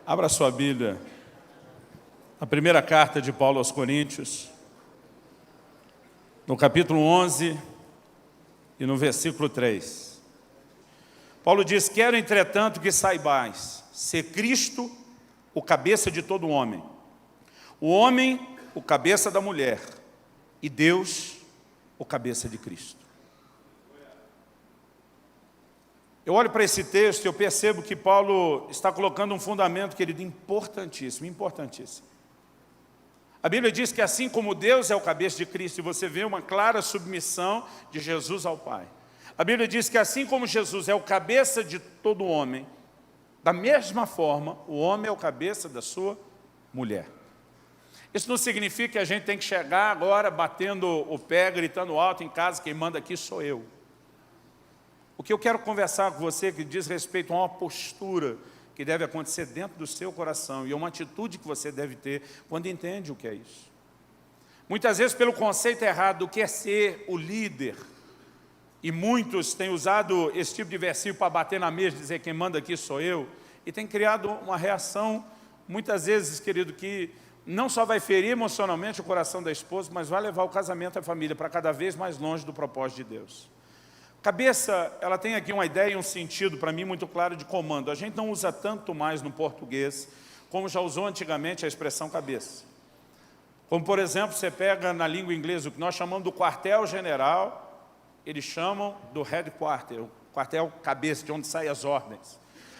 Abra sua Bíblia, a primeira carta de Paulo aos Coríntios, no capítulo 11 e no versículo 3. Paulo diz: quero, entretanto, que saibais ser Cristo o cabeça de todo homem, o homem o cabeça da mulher, e Deus o cabeça de Cristo. Eu olho para esse texto e eu percebo que Paulo está colocando um fundamento, querido, importantíssimo, importantíssimo. A Bíblia diz que assim como Deus é o cabeça de Cristo, e você vê uma clara submissão de Jesus ao Pai. A Bíblia diz que assim como Jesus é o cabeça de todo homem, da mesma forma, o homem é o cabeça da sua mulher. Isso não significa que a gente tem que chegar agora batendo o pé, gritando alto em casa: quem manda aqui sou eu. O que eu quero conversar com você que diz respeito a uma postura que deve acontecer dentro do seu coração e uma atitude que você deve ter quando entende o que é isso. Muitas vezes pelo conceito errado do que é ser o líder, e muitos têm usado esse tipo de versículo para bater na mesa e dizer: quem manda aqui sou eu, e tem criado uma reação, muitas vezes, querido, que não só vai ferir emocionalmente o coração da esposa, mas vai levar o casamento e a família para cada vez mais longe do propósito de Deus. Cabeça, ela tem aqui uma ideia e um sentido, para mim, muito claro de comando. A gente não usa tanto mais no português, como já usou antigamente a expressão cabeça. Como, por exemplo, você pega na língua inglesa o que nós chamamos do quartel-general, eles chamam do headquarter, o quartel-cabeça, de onde saem as ordens.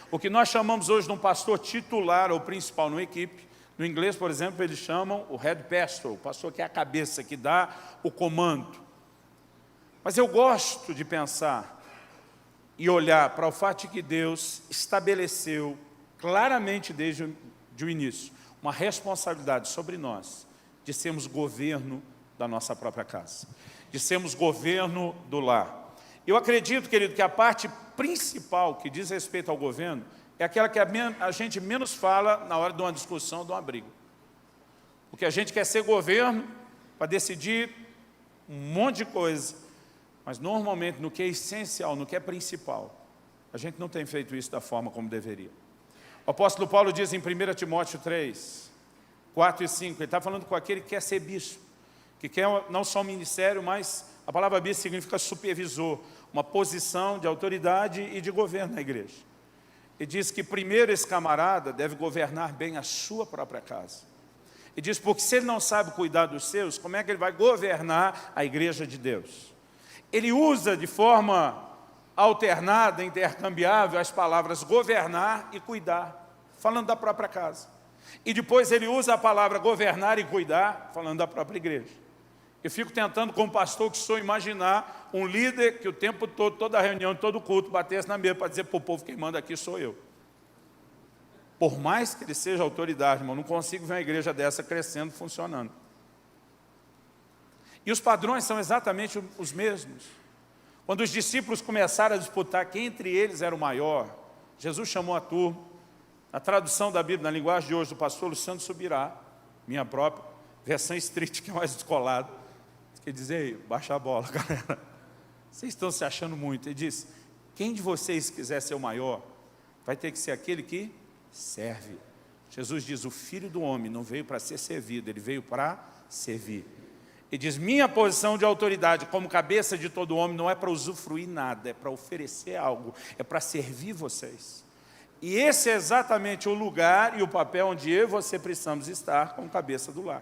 O que nós chamamos hoje de um pastor titular ou principal numa equipe, no inglês, por exemplo, eles chamam o head pastor, o pastor que é a cabeça, que dá o comando. Mas eu gosto de pensar e olhar para o fato de que Deus estabeleceu claramente desde o início uma responsabilidade sobre nós de sermos governo da nossa própria casa, de sermos governo do lar. Eu acredito, querido, que a parte principal que diz respeito ao governo é aquela que a gente menos fala na hora de uma discussão, de uma briga. Porque a gente quer ser governo para decidir um monte de coisa, mas normalmente no que é essencial, no que é principal, a gente não tem feito isso da forma como deveria. O apóstolo Paulo diz em 1 Timóteo 3, 4 e 5, ele está falando com aquele que quer ser bispo, que quer não só um ministério, mas a palavra bispo significa supervisor, uma posição de autoridade e de governo na igreja. Ele diz que primeiro esse camarada deve governar bem a sua própria casa. Ele diz, porque se ele não sabe cuidar dos seus, como é que ele vai governar a igreja de Deus? Ele usa de forma alternada, intercambiável, as palavras governar e cuidar, falando da própria casa. E depois ele usa a palavra governar e cuidar, falando da própria igreja. Eu fico tentando, como pastor que sou, imaginar um líder que o tempo todo, toda reunião, todo culto, batesse na mesa para dizer para o povo: quem manda aqui sou eu. Por mais que ele seja autoridade, irmão, não consigo ver uma igreja dessa crescendo, funcionando. E os padrões são exatamente os mesmos. Quando os discípulos começaram a disputar quem entre eles era o maior, Jesus chamou a turma. A tradução da Bíblia, na linguagem de hoje, do pastor Luciano Subirá, minha própria, versão street, que é mais descolada, quer dizer: baixa a bola, galera. Vocês estão se achando muito. Ele diz: quem de vocês quiser ser o maior, vai ter que ser aquele que serve. Jesus diz: o Filho do Homem não veio para ser servido, ele veio para servir. Ele diz: minha posição de autoridade como cabeça de todo homem não é para usufruir nada, é para oferecer algo, é para servir vocês. E esse é exatamente o lugar e o papel onde eu e você precisamos estar como cabeça do lar.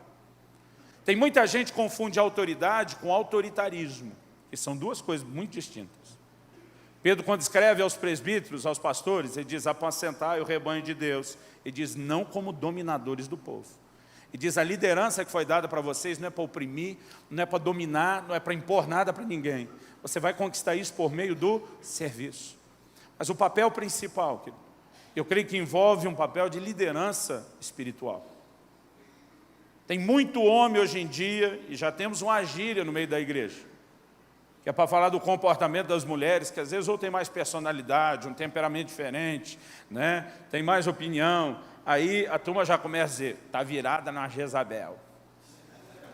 Tem muita gente que confunde autoridade com autoritarismo, que são duas coisas muito distintas. Pedro, quando escreve aos presbíteros, aos pastores, ele diz: apacentai o rebanho de Deus. Ele diz: não como dominadores do povo. E diz: a liderança que foi dada para vocês não é para oprimir, não é para dominar, não é para impor nada para ninguém. Você vai conquistar isso por meio do serviço. Mas o papel principal, eu creio que envolve um papel de liderança espiritual. Tem muito homem hoje em dia, e já temos uma gíria no meio da igreja, que é para falar do comportamento das mulheres, que às vezes ou tem mais personalidade, um temperamento diferente, né? Tem mais opinião. Aí a turma já começa a dizer: está virada na Jezabel.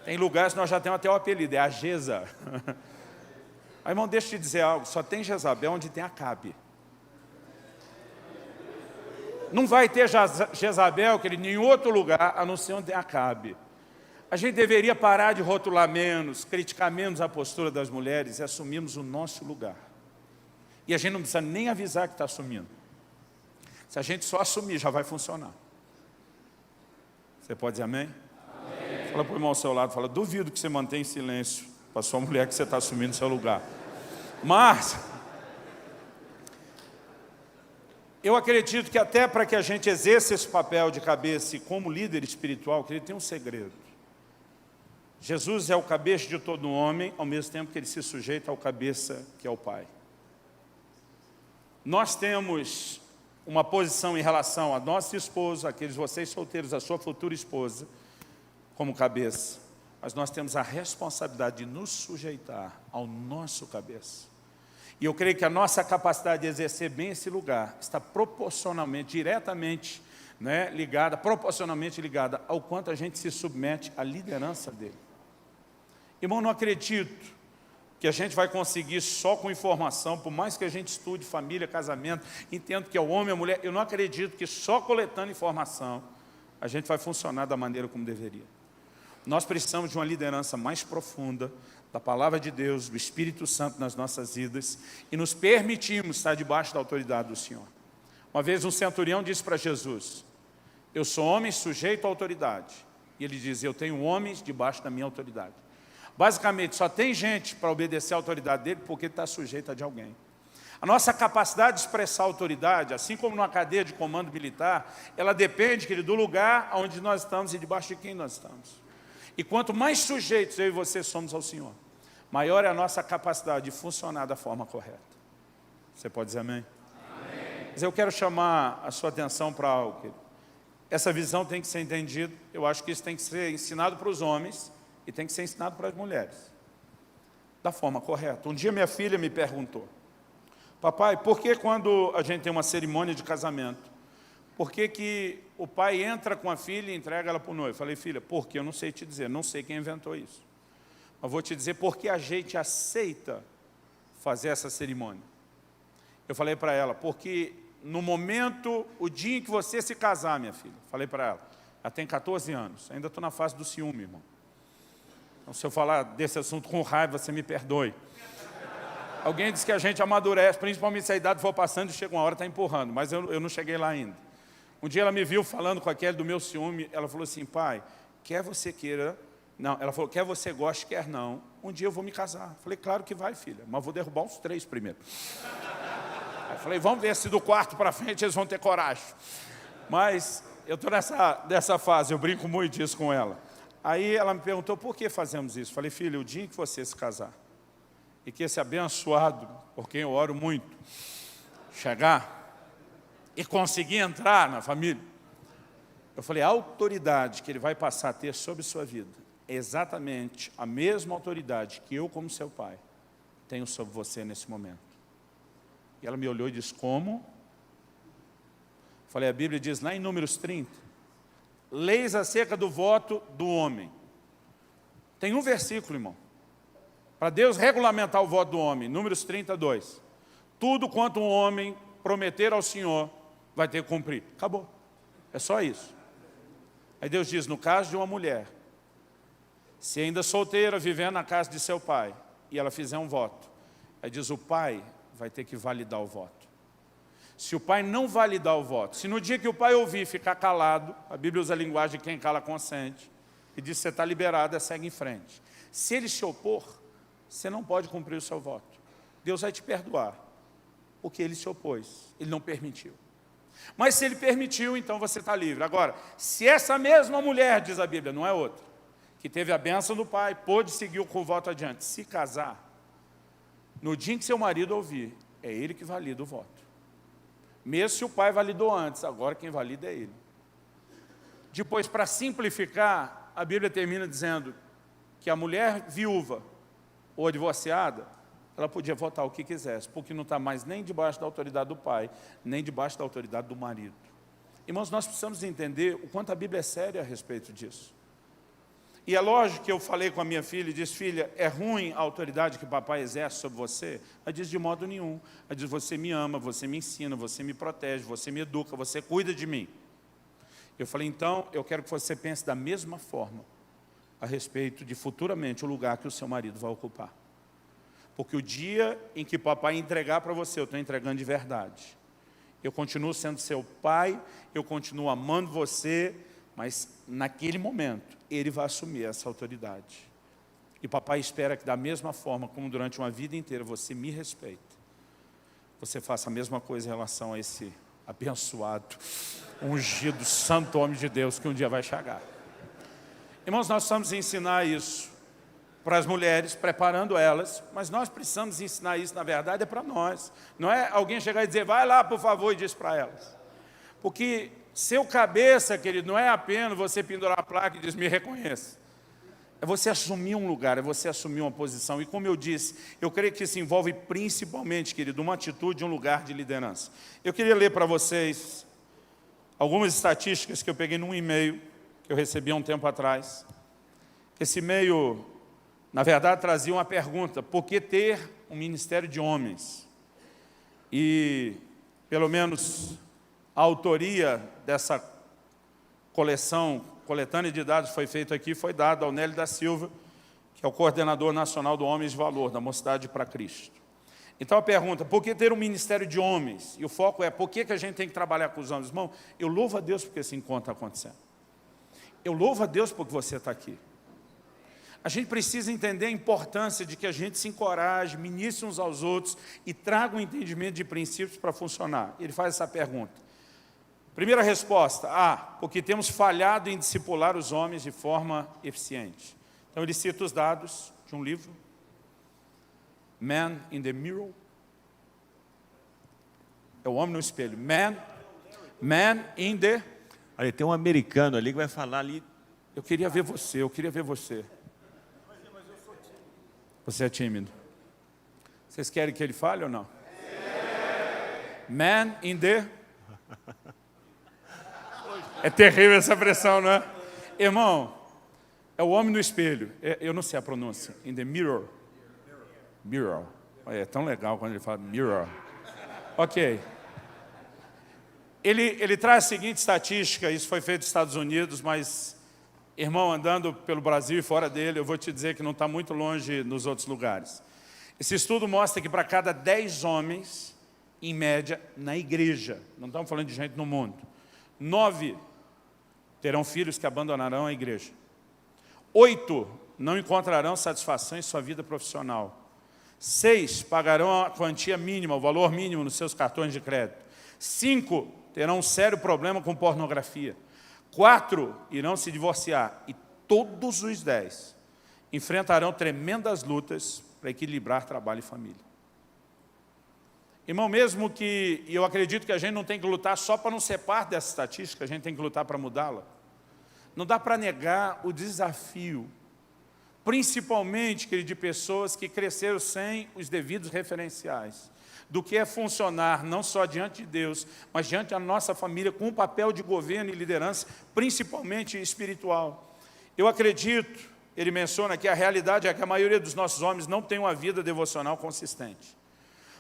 Tem lugares que nós já temos até o apelido, é a Jeza. Aí, irmão, deixa eu te dizer algo: só tem Jezabel onde tem Acabe. Não vai ter Jezabel, querido, em outro lugar, a não ser onde Acabe. A gente deveria parar de rotular menos, criticar menos a postura das mulheres e assumirmos o nosso lugar. E a gente não precisa nem avisar que está assumindo. Se a gente só assumir, já vai funcionar. Você pode dizer amém? Amém. Fala para o irmão ao seu lado, fala, duvido que você mantenha em silêncio para a sua mulher que você está assumindo o seu lugar. Mas eu acredito que até para que a gente exerça esse papel de cabeça e como líder espiritual, que ele tem um segredo. Jesus é o cabeça de todo homem, ao mesmo tempo que ele se sujeita ao cabeça que é o Pai. Nós temos uma posição em relação a nossa esposa, aqueles vocês solteiros, a sua futura esposa, como cabeça. Mas nós temos a responsabilidade de nos sujeitar ao nosso cabeça. E eu creio que a nossa capacidade de exercer bem esse lugar está proporcionalmente, diretamente proporcionalmente ligada ao quanto a gente se submete à liderança dele. Irmão, não acredito que a gente vai conseguir só com informação, por mais que a gente estude família, casamento, entendo que é o homem e a mulher, eu não acredito que só coletando informação a gente vai funcionar da maneira como deveria. Nós precisamos de uma liderança mais profunda, da palavra de Deus, do Espírito Santo nas nossas vidas, e nos permitimos estar debaixo da autoridade do Senhor. Uma vez um centurião disse para Jesus, eu sou homem sujeito à autoridade. E ele diz, eu tenho homens debaixo da minha autoridade. Basicamente, só tem gente para obedecer à autoridade dele porque está sujeito a de alguém. A nossa capacidade de expressar autoridade, assim como numa cadeia de comando militar, ela depende, querido, do lugar onde nós estamos e debaixo de quem nós estamos. E quanto mais sujeitos eu e você somos ao Senhor, maior é a nossa capacidade de funcionar da forma correta. Você pode dizer amém? Amém. Mas eu quero chamar a sua atenção para algo, querido. Essa visão tem que ser entendida, eu acho que isso tem que ser ensinado para os homens, e tem que ser ensinado para as mulheres, da forma correta. Um dia minha filha me perguntou, papai, por que quando a gente tem uma cerimônia de casamento, por que o pai entra com a filha e entrega ela para o noivo? Eu falei, filha, porque eu não sei te dizer, não sei quem inventou isso. Mas vou te dizer porque a gente aceita fazer essa cerimônia. Eu falei para ela, porque no momento, o dia em que você se casar, minha filha, falei para ela tem 14 anos, ainda estou na fase do ciúme, irmão. Então, se eu falar desse assunto com raiva, você me perdoe. Alguém diz que a gente amadurece, principalmente se a idade for passando e chega uma hora está empurrando, mas eu não cheguei lá ainda. Um dia ela me viu falando com aquele do meu ciúme, ela falou assim, pai, quer você queira, não, ela falou, quer você goste, quer não, um dia eu vou me casar. Falei, claro que vai, filha, mas vou derrubar os 3 primeiro. Aí falei, vamos ver se do quarto para frente eles vão ter coragem. Mas eu estou nessa fase, eu brinco muito disso com ela. Aí ela me perguntou, por que fazemos isso? Falei, filha, o dia em que você se casar, e que esse abençoado, por quem eu oro muito, chegar e conseguir entrar na família, eu falei, a autoridade que ele vai passar a ter sobre sua vida é exatamente a mesma autoridade que eu, como seu pai, tenho sobre você nesse momento. E ela me olhou e disse, como? Falei, a Bíblia diz lá em Números 30, leis acerca do voto do homem. Tem um versículo, irmão, para Deus regulamentar o voto do homem, Números 32. Tudo quanto um homem prometer ao Senhor, vai ter que cumprir. Acabou. É só isso. Aí Deus diz, no caso de uma mulher, se ainda solteira, vivendo na casa de seu pai, e ela fizer um voto, aí diz, o pai vai ter que validar o voto. Se o pai não validar o voto, se no dia que o pai ouvir ficar calado, a Bíblia usa a linguagem de quem cala consente, e diz, você está liberado, segue em frente. Se ele se opor, você não pode cumprir o seu voto. Deus vai te perdoar, porque ele se opôs, ele não permitiu. Mas se ele permitiu, então você está livre. Agora, se essa mesma mulher, diz a Bíblia, não é outra, que teve a bênção do pai, pôde seguir com o voto adiante, se casar, no dia em que seu marido ouvir, é ele que valida o voto. Mesmo se o pai validou antes, agora quem valida é ele. Depois, para simplificar, a Bíblia termina dizendo que a mulher viúva ou divorciada, ela podia votar o que quisesse, porque não está mais nem debaixo da autoridade do pai, nem debaixo da autoridade do marido. Irmãos, nós precisamos entender o quanto a Bíblia é séria a respeito disso. E é lógico que eu falei com a minha filha e disse, filha, é ruim a autoridade que o papai exerce sobre você? Ela disse, de modo nenhum. Ela disse, você me ama, você me ensina, você me protege, você me educa, você cuida de mim. Eu falei, então, eu quero que você pense da mesma forma a respeito de futuramente o lugar que o seu marido vai ocupar. Porque o dia em que o papai entregar para você, eu estou entregando de verdade. Eu continuo sendo seu pai, eu continuo amando você, mas naquele momento, ele vai assumir essa autoridade. E papai espera que da mesma forma como durante uma vida inteira você me respeita, você faça a mesma coisa em relação a esse abençoado, ungido, santo homem de Deus que um dia vai chegar. Irmãos, nós precisamos ensinar isso para as mulheres, preparando elas, mas nós precisamos ensinar isso, na verdade, é para nós. Não é alguém chegar e dizer, vai lá, por favor, e diz para elas. Porque seu cabeça, querido, não é apenas você pendurar a placa e dizer, me reconheça. É você assumir um lugar, é você assumir uma posição. E como eu disse, eu creio que isso envolve principalmente, querido, uma atitude, um lugar de liderança. Eu queria ler para vocês algumas estatísticas que eu peguei num e-mail que eu recebi há um tempo atrás. Esse e-mail, na verdade, trazia uma pergunta, por que ter um ministério de homens? E, pelo menos, a autoria dessa coletânea de dados foi feita aqui, foi dada ao Nélio da Silva, que é o coordenador nacional do Homens de Valor, da Mocidade para Cristo. Então a pergunta, por que ter um ministério de homens? E o foco é, por que a gente tem que trabalhar com os homens? Irmão, eu louvo a Deus porque esse encontro está acontecendo. Eu louvo a Deus porque você está aqui. A gente precisa entender a importância de que a gente se encoraje, ministre uns aos outros e traga um entendimento de princípios para funcionar. Ele faz essa pergunta. Primeira resposta, porque temos falhado em discipular os homens de forma eficiente. Então ele cita os dados de um livro, Man in the Mirror. É o homem no espelho. Man in the... Olha, tem um americano ali que vai falar ali. Eu queria ver você. Você é tímido. Vocês querem que ele fale ou não? Man in the... É terrível essa pressão, não é? Irmão, é o homem no espelho. Eu não sei a pronúncia. In the mirror. Mirror. É tão legal quando ele fala mirror. Ok. Ele traz a seguinte estatística, isso foi feito nos Estados Unidos, mas, irmão, andando pelo Brasil e fora dele, eu vou te dizer que não está muito longe nos outros lugares. Esse estudo mostra que para cada 10 homens, em média, na igreja, não estamos falando de gente no mundo, 9 terão filhos que abandonarão a igreja. 8 não encontrarão satisfação em sua vida profissional. 6 pagarão a quantia mínima, o valor mínimo nos seus cartões de crédito. 5 terão um sério problema com pornografia. 4 irão se divorciar. E todos os 10 enfrentarão tremendas lutas para equilibrar trabalho e família. Irmão, mesmo que, e eu acredito que a gente não tem que lutar só para não ser parte dessa estatística, a gente tem que lutar para mudá-la. Não dá para negar o desafio, principalmente, querido, de pessoas que cresceram sem os devidos referenciais, do que é funcionar não só diante de Deus, mas diante da nossa família, com um papel de governo e liderança, principalmente espiritual. Eu acredito, ele menciona que a realidade é que a maioria dos nossos homens não tem uma vida devocional consistente.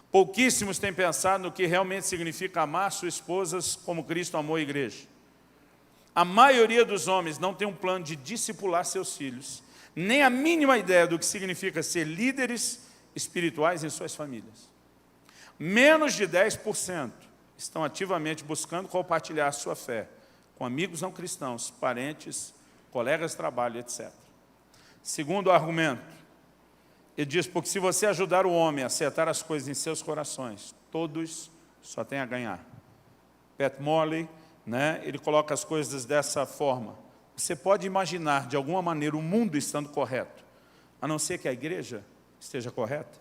Pouquíssimos têm pensado no que realmente significa amar suas esposas como Cristo amou a igreja. A maioria dos homens não tem um plano de discipular seus filhos, nem a mínima ideia do que significa ser líderes espirituais em suas famílias. Menos de 10% estão ativamente buscando compartilhar a sua fé com amigos não cristãos, parentes, colegas de trabalho, etc. Segundo argumento, ele diz, porque se você ajudar o homem a acertar as coisas em seus corações, todos só têm a ganhar. Pat Morley, ele coloca as coisas dessa forma. Você pode imaginar, de alguma maneira, o mundo estando correto, a não ser que a igreja esteja correta?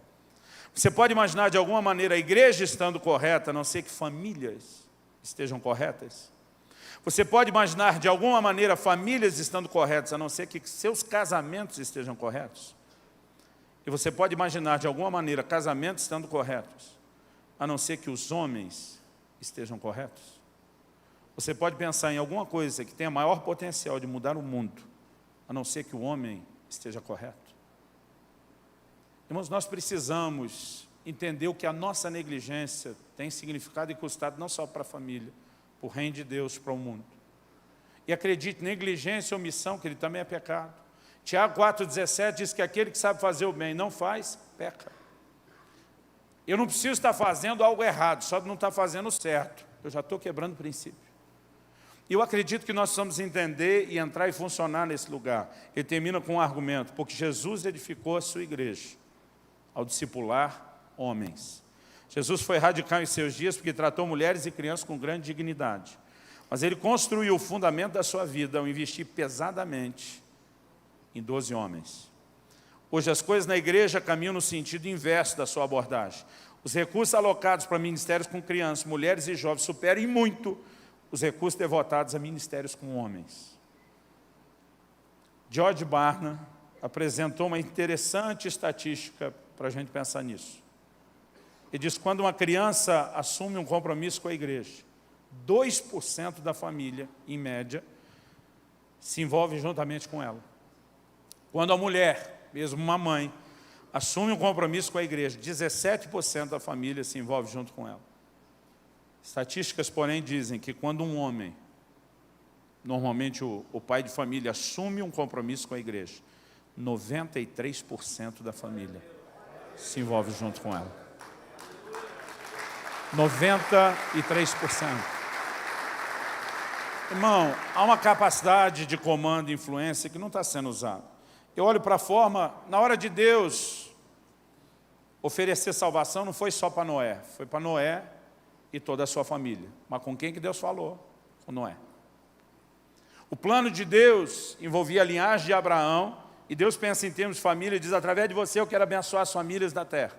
Você pode imaginar, de alguma maneira, a igreja estando correta, a não ser que famílias estejam corretas? Você pode imaginar, de alguma maneira, famílias estando corretas, a não ser que seus casamentos estejam corretos? E você pode imaginar, de alguma maneira, casamentos estando corretos, a não ser que os homens estejam corretos? Você pode pensar em alguma coisa que tenha maior potencial de mudar o mundo a não ser que o homem esteja correto. Irmãos, nós precisamos entender o que a nossa negligência tem significado e custado não só para a família, para o reino de Deus, para o mundo. E acredite, negligência e omissão, que ele também é pecado. Tiago 4,17 diz que aquele que sabe fazer o bem e não faz, peca. Eu não preciso estar fazendo algo errado, só de não estar fazendo certo. Eu já estou quebrando o princípio. E eu acredito que nós precisamos entender e entrar e funcionar nesse lugar. Ele termina com um argumento, porque Jesus edificou a sua igreja ao discipular homens. Jesus foi radical em seus dias porque tratou mulheres e crianças com grande dignidade. Mas ele construiu o fundamento da sua vida ao investir pesadamente em 12 homens. Hoje as coisas na igreja caminham no sentido inverso da sua abordagem. Os recursos alocados para ministérios com crianças, mulheres e jovens superam em muito os recursos devotados a ministérios com homens. George Barna apresentou uma interessante estatística para a gente pensar nisso. Ele diz que quando uma criança assume um compromisso com a igreja, 2% da família, em média, se envolve juntamente com ela. Quando a mulher, mesmo uma mãe, assume um compromisso com a igreja, 17% da família se envolve junto com ela. Estatísticas, porém, dizem que quando um homem, normalmente o pai de família, assume um compromisso com a igreja, 93% da família se envolve junto com ela. 93%. Irmão, há uma capacidade de comando e influência que não está sendo usada. Eu olho para a forma, na hora de Deus oferecer salvação, não foi só para Noé, foi para Noé e toda a sua família. Mas com quem que Deus falou? Com Noé. O plano de Deus envolvia a linhagem de Abraão, e Deus pensa em termos de família e diz, através de você eu quero abençoar as famílias da terra.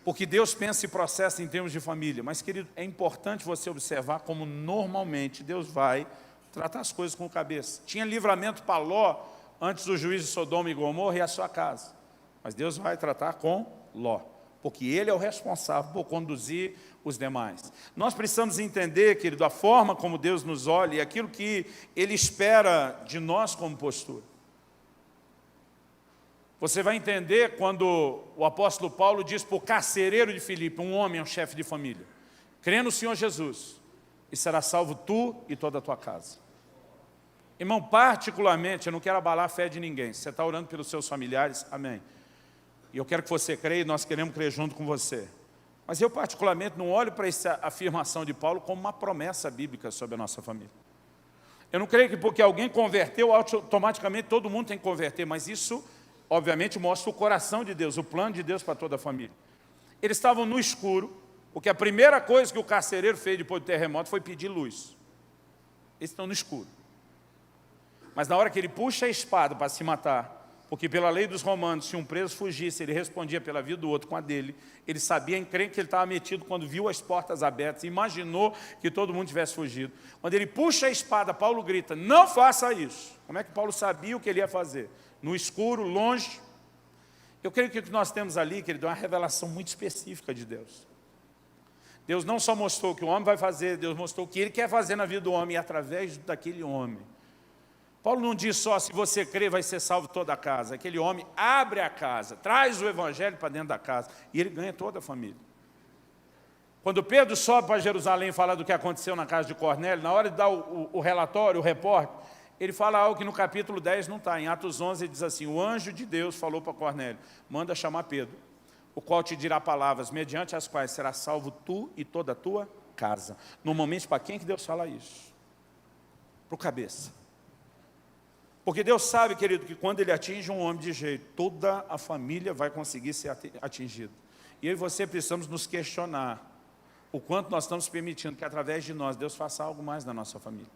Porque Deus pensa e processa em termos de família. Mas, querido, é importante você observar como normalmente Deus vai tratar as coisas com cabeça. Tinha livramento para Ló antes do juízo de Sodoma e Gomorra e a sua casa. Mas Deus vai tratar com Ló, porque ele é o responsável por conduzir os demais. Nós precisamos entender, querido, a forma como Deus nos olha e aquilo que Ele espera de nós como postura. Você vai entender quando o apóstolo Paulo diz para o carcereiro de Filipe, um homem, um chefe de família, crê no Senhor Jesus e será salvo tu e toda a tua casa. Irmão, particularmente, eu não quero abalar a fé de ninguém. Se você está orando pelos seus familiares, amém. E eu quero que você creia e nós queremos crer junto com você. Mas eu particularmente não olho para essa afirmação de Paulo como uma promessa bíblica sobre a nossa família. Eu não creio que porque alguém converteu, automaticamente todo mundo tem que converter, mas isso, obviamente, mostra o coração de Deus, o plano de Deus para toda a família. Eles estavam no escuro, porque a primeira coisa que o carcereiro fez depois do terremoto foi pedir luz. Eles estão no escuro. Mas na hora que ele puxa a espada para se matar, porque pela lei dos romanos, se um preso fugisse, ele respondia pela vida do outro com a dele, ele sabia em crer que ele estava metido quando viu as portas abertas, imaginou que todo mundo tivesse fugido. Quando ele puxa a espada, Paulo grita, não faça isso. Como é que Paulo sabia o que ele ia fazer? No escuro, longe. Eu creio que o que nós temos ali, querido, é uma revelação muito específica de Deus. Deus não só mostrou o que o homem vai fazer, Deus mostrou o que Ele quer fazer na vida do homem, e através daquele homem. Paulo não diz só, se você crer, vai ser salvo toda a casa. Aquele homem abre a casa, traz o evangelho para dentro da casa, e ele ganha toda a família. Quando Pedro sobe para Jerusalém falar do que aconteceu na casa de Cornélio, na hora de dar o relatório, o repórter, ele fala algo que no capítulo 10 não está. Em Atos 11 ele diz assim, o anjo de Deus falou para Cornélio, manda chamar Pedro, o qual te dirá palavras, mediante as quais será salvo tu e toda a tua casa. Normalmente, para quem que Deus fala isso? Para o cabeça. Porque Deus sabe, querido, que quando Ele atinge um homem de jeito, toda a família vai conseguir ser atingida. E eu e você precisamos nos questionar o quanto nós estamos permitindo que através de nós, Deus faça algo mais na nossa família.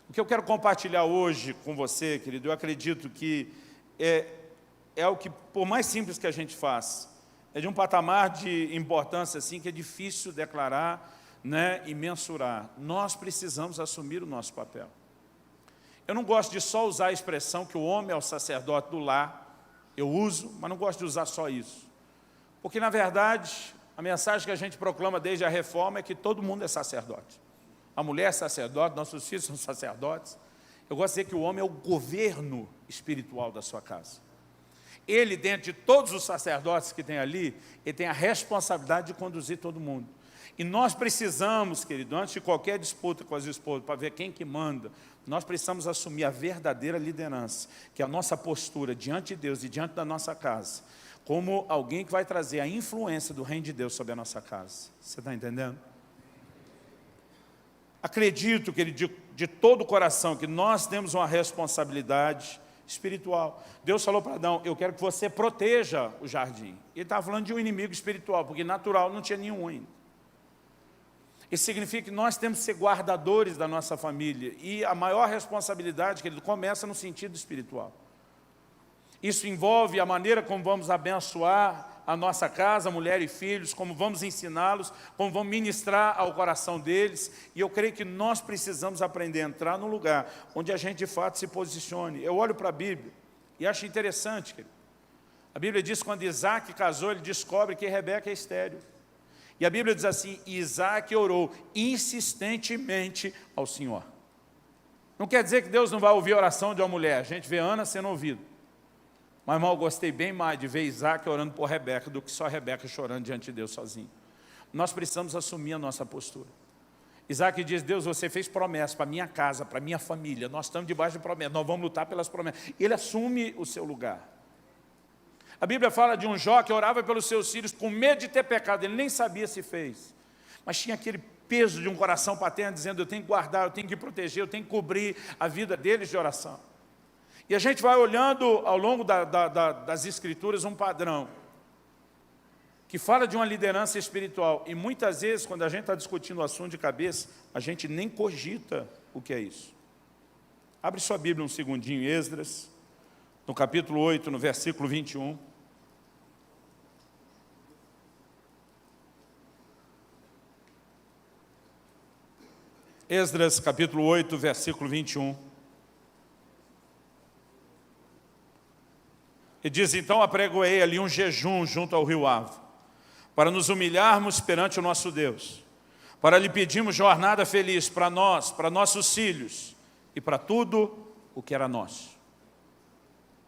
O que eu quero compartilhar hoje com você, querido, eu acredito que é o que, por mais simples que a gente faça, é de um patamar de importância assim, que é difícil declarar, né, e mensurar. Nós precisamos assumir o nosso papel. Eu não gosto de só usar a expressão que o homem é o sacerdote do lar. Eu uso, mas não gosto de usar só isso. Porque, na verdade, a mensagem que a gente proclama desde a reforma é que todo mundo é sacerdote. A mulher é sacerdote, nossos filhos são sacerdotes. Eu gosto de dizer que o homem é o governo espiritual da sua casa. Ele, dentro de todos os sacerdotes que tem ali, ele tem a responsabilidade de conduzir todo mundo. E nós precisamos, querido, antes de qualquer disputa com as esposas, para ver quem que manda, nós precisamos assumir a verdadeira liderança, que é a nossa postura diante de Deus e diante da nossa casa, como alguém que vai trazer a influência do reino de Deus sobre a nossa casa. Você está entendendo? Acredito, querido, de todo o coração, que nós temos uma responsabilidade espiritual. Deus falou para Adão, eu quero que você proteja o jardim. Ele estava falando de um inimigo espiritual, porque natural não tinha nenhum ainda. Isso significa que nós temos que ser guardadores da nossa família. E a maior responsabilidade, querido, começa no sentido espiritual. Isso envolve a maneira como vamos abençoar a nossa casa, mulher e filhos, como vamos ensiná-los, como vamos ministrar ao coração deles. E eu creio que nós precisamos aprender a entrar num lugar onde a gente de fato se posicione. Eu olho para a Bíblia e acho interessante, querido. A Bíblia diz que quando Isaac casou, ele descobre que Rebeca é estéril. E a Bíblia diz assim, Isaac orou insistentemente ao Senhor. Não quer dizer que Deus não vai ouvir a oração de uma mulher. A gente vê Ana sendo ouvida. Mas, irmão, eu gostei bem mais de ver Isaac orando por Rebeca do que só Rebeca chorando diante de Deus sozinho. Nós precisamos assumir a nossa postura. Isaac diz, Deus, você fez promessa para a minha casa, para a minha família. Nós estamos debaixo de promessas, nós vamos lutar pelas promessas. Ele assume o seu lugar. A Bíblia fala de um Jó que orava pelos seus filhos com medo de ter pecado. Ele nem sabia se fez. Mas tinha aquele peso de um coração paterno dizendo, eu tenho que guardar, eu tenho que proteger, eu tenho que cobrir a vida deles de oração. E a gente vai olhando ao longo das Escrituras um padrão que fala de uma liderança espiritual. E muitas vezes, quando a gente está discutindo o assunto de cabeça, a gente nem cogita o que é isso. Abre sua Bíblia um segundinho, Esdras, no capítulo 8, no versículo 21. Esdras, capítulo 8, versículo 21. E diz, então apregoei ali um jejum junto ao rio Avo, para nos humilharmos perante o nosso Deus, para lhe pedirmos jornada feliz para nós, para nossos filhos e para tudo o que era nosso.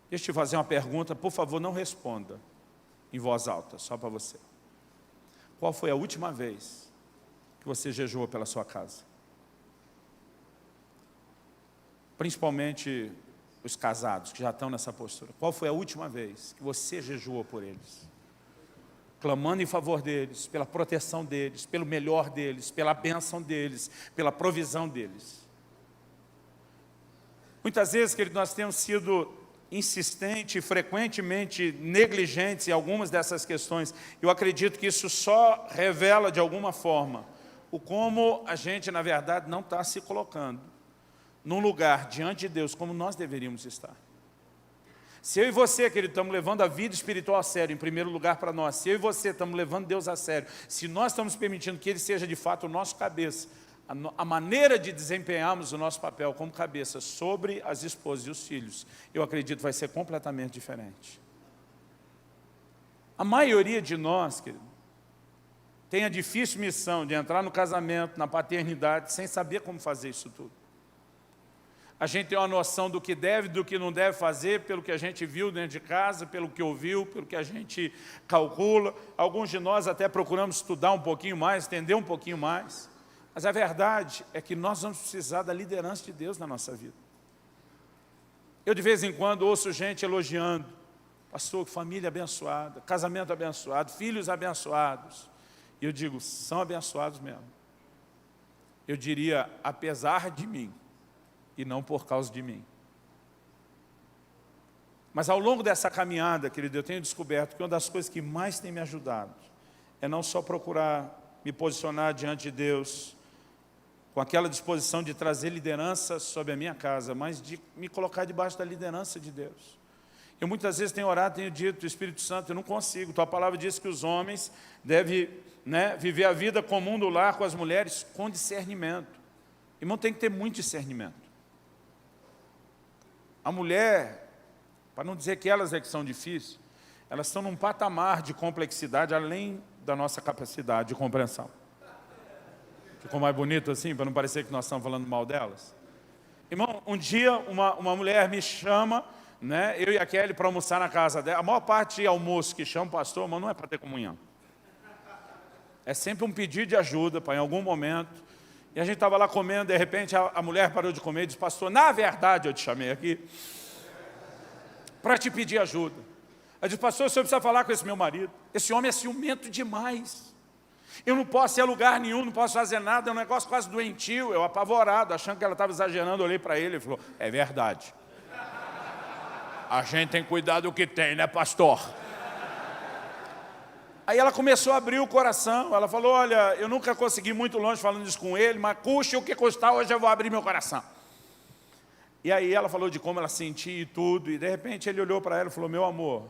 Deixa eu te fazer uma pergunta, por favor, não responda em voz alta, só para você. Qual foi a última vez que você jejuou pela sua casa? Principalmente os casados que já estão nessa postura. Qual foi a última vez que você jejuou por eles? Clamando em favor deles, pela proteção deles, pelo melhor deles, pela bênção deles, pela provisão deles. Muitas vezes, querido, nós temos sido insistentes e frequentemente negligentes em algumas dessas questões. Eu acredito que isso só revela, de alguma forma, o como a gente, na verdade, não está se colocando num lugar diante de Deus como nós deveríamos estar. Se eu e você, querido, estamos levando a vida espiritual a sério, em primeiro lugar para nós, se eu e você estamos levando Deus a sério, se nós estamos permitindo que Ele seja de fato o nosso cabeça, a maneira de desempenharmos o nosso papel como cabeça sobre as esposas e os filhos, eu acredito vai ser completamente diferente. A maioria de nós, querido, tem a difícil missão de entrar no casamento, na paternidade, sem saber como fazer isso tudo. A gente tem uma noção do que deve, do que não deve fazer, pelo que a gente viu dentro de casa, pelo que ouviu, pelo que a gente calcula. Alguns de nós até procuramos estudar um pouquinho mais, entender um pouquinho mais. Mas a verdade é que nós vamos precisar da liderança de Deus na nossa vida. Eu de vez em quando ouço gente elogiando, pastor, família abençoada, casamento abençoado, filhos abençoados. E eu digo, são abençoados mesmo. Eu diria, apesar de mim, e não por causa de mim. Mas ao longo dessa caminhada, querido, eu tenho descoberto que uma das coisas que mais tem me ajudado é não só procurar me posicionar diante de Deus com aquela disposição de trazer liderança sobre a minha casa, mas de me colocar debaixo da liderança de Deus. Eu muitas vezes tenho orado, tenho dito, Espírito Santo, eu não consigo. Tua palavra diz que os homens devem viver a vida comum do lar com as mulheres com discernimento. Irmão, tem que ter muito discernimento. A mulher, para não dizer que elas é que são difíceis, elas estão num patamar de complexidade além da nossa capacidade de compreensão. Ficou mais bonito assim, para não parecer que nós estamos falando mal delas? Irmão, um dia uma mulher me chama, né, eu e a Kelly, para almoçar na casa dela. A maior parte de almoço que chama o pastor, mas não é para ter comunhão. É sempre um pedido de ajuda, para em algum momento. E a gente estava lá comendo, de repente a mulher parou de comer e disse, pastor, na verdade eu te chamei aqui para te pedir ajuda. Ela disse, pastor, o senhor precisa falar com esse meu marido. Esse homem é ciumento demais. Eu não posso ir a lugar nenhum, não posso fazer nada, é um negócio quase doentio. Eu apavorado, achando que ela estava exagerando, olhei para ele e falou, é verdade. A gente tem que cuidar do que tem, né, pastor? Aí ela começou a abrir o coração, ela falou, olha, eu nunca consegui ir muito longe falando isso com ele, mas custe o que custar, hoje eu vou abrir meu coração. E aí ela falou de como ela sentia e tudo, e de repente ele olhou para ela e falou, meu amor,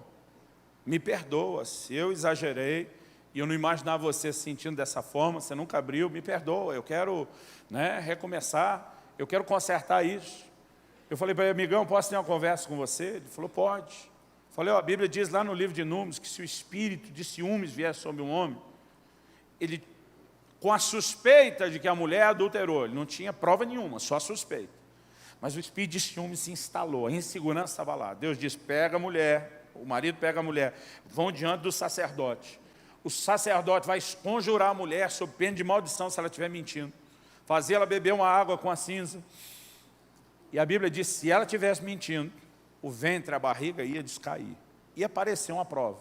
me perdoa, se eu exagerei, e eu não imaginava você se sentindo dessa forma, você nunca abriu, me perdoa, eu quero, né, recomeçar, eu quero consertar isso. Eu falei para ele, amigão, posso ter uma conversa com você? Ele falou, pode. Falei, ó, a Bíblia diz lá no livro de Números que se o espírito de ciúmes vier sobre um homem, ele, com a suspeita de que a mulher adulterou, ele não tinha prova nenhuma, só suspeita. Mas o espírito de ciúmes se instalou, a insegurança estava lá. Deus diz, pega a mulher, o marido pega a mulher, vão diante do sacerdote. O sacerdote vai conjurar a mulher sob pena de maldição se ela estiver mentindo. Fazer ela beber uma água com a cinza. E a Bíblia diz, se ela estivesse mentindo, o ventre, a barriga ia descair. Ia aparecer uma prova.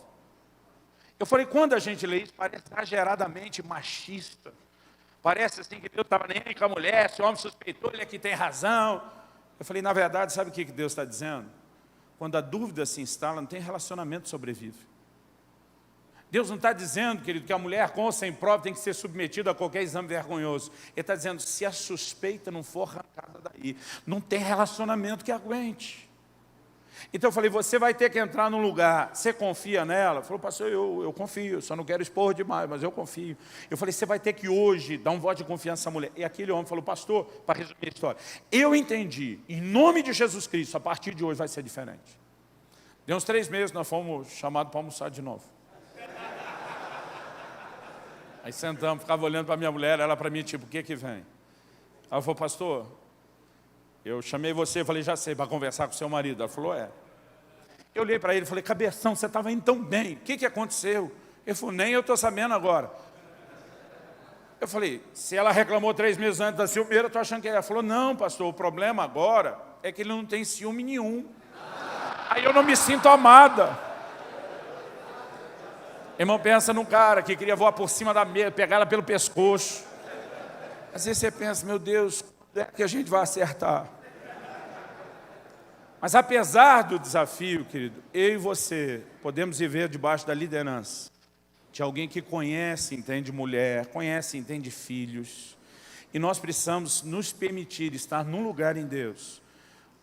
Eu falei, quando a gente lê isso, parece exageradamente machista. Parece assim que Deus estava nem aí com a mulher, se o homem suspeitou, ele é que tem razão. Eu falei, na verdade, sabe o que Deus está dizendo? Quando a dúvida se instala, não tem relacionamento que sobrevive. Deus não está dizendo, querido, que a mulher com ou sem prova tem que ser submetida a qualquer exame vergonhoso. Ele está dizendo, se a suspeita não for arrancada daí, não tem relacionamento que aguente. Então eu falei, você vai ter que entrar num lugar, você confia nela? Ele falou, pastor, eu confio, só não quero expor demais, mas eu confio. Eu falei, você vai ter que hoje dar um voto de confiança nessa mulher. E aquele homem falou, pastor, para resumir a história, eu entendi, em nome de Jesus Cristo, a partir de hoje vai ser diferente. Deu uns 3 meses, nós fomos chamados para almoçar de novo. Aí sentamos, ficava olhando para a minha mulher, ela para mim, tipo, o que que vem? Ela falou, pastor, eu chamei você, falei, já sei, para conversar com o seu marido. Ela falou, é. Eu olhei para ele e falei, cabeção, você estava indo tão bem, o que que aconteceu? Ele falou, nem eu estou sabendo agora. Eu falei, se ela reclamou 3 meses antes da ciumeira, eu estou achando que ela falou, não, pastor, o problema agora é que ele não tem ciúme nenhum. Aí eu não me sinto amada. Irmão, pensa num cara que queria voar por cima da mesa, pegar ela pelo pescoço. Às vezes você pensa, meu Deus, é que a gente vai acertar. Mas apesar do desafio, querido, eu e você podemos viver debaixo da liderança de alguém que conhece, entende mulher, conhece, entende filhos. E nós precisamos nos permitir estar num lugar em Deus,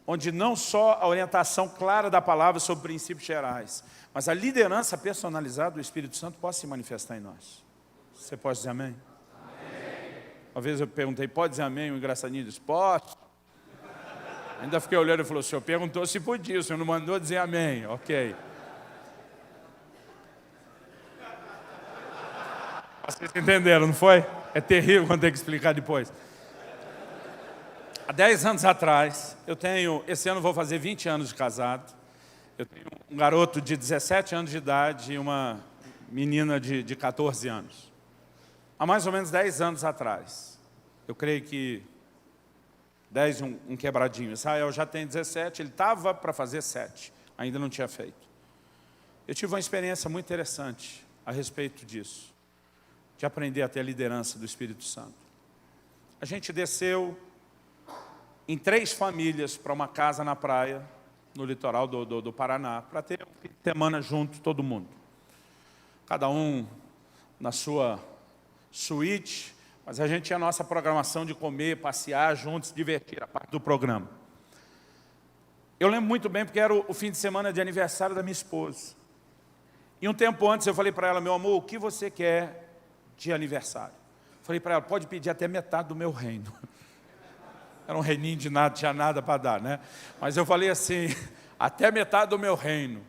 onde não só a orientação clara da palavra sobre princípios gerais, mas a liderança personalizada do Espírito Santo possa se manifestar em nós. Você pode dizer amém? Uma vez eu perguntei, pode dizer amém? O engraçadinho disse, posso. Ainda fiquei olhando e falou, o senhor perguntou se podia, o senhor não mandou dizer amém. Ok. Vocês entenderam, não foi? É terrível quando tem que explicar depois. Há 10 anos atrás, esse ano eu vou fazer 20 anos de casado. Eu tenho um garoto de 17 anos de idade e uma menina de 14 anos. Há mais ou menos 10 anos atrás, eu creio que 10 um quebradinho. Israel já tem 17, ele estava para fazer 7, ainda não tinha feito. Eu tive uma experiência muito interessante a respeito disso, de aprender a ter a liderança do Espírito Santo. A gente desceu em 3 famílias para uma casa na praia, no litoral do Paraná, para ter um fim de semana junto, todo mundo. Cada um na sua suíte, mas a gente tinha a nossa programação de comer, passear juntos, se divertir, a parte do programa. Eu lembro muito bem porque era o fim de semana de aniversário da minha esposa. E um tempo antes eu falei para ela, meu amor, o que você quer de aniversário? Falei para ela, pode pedir até metade do meu reino. Era um reininho de nada, tinha nada para dar, né? Mas eu falei assim, até metade do meu reino.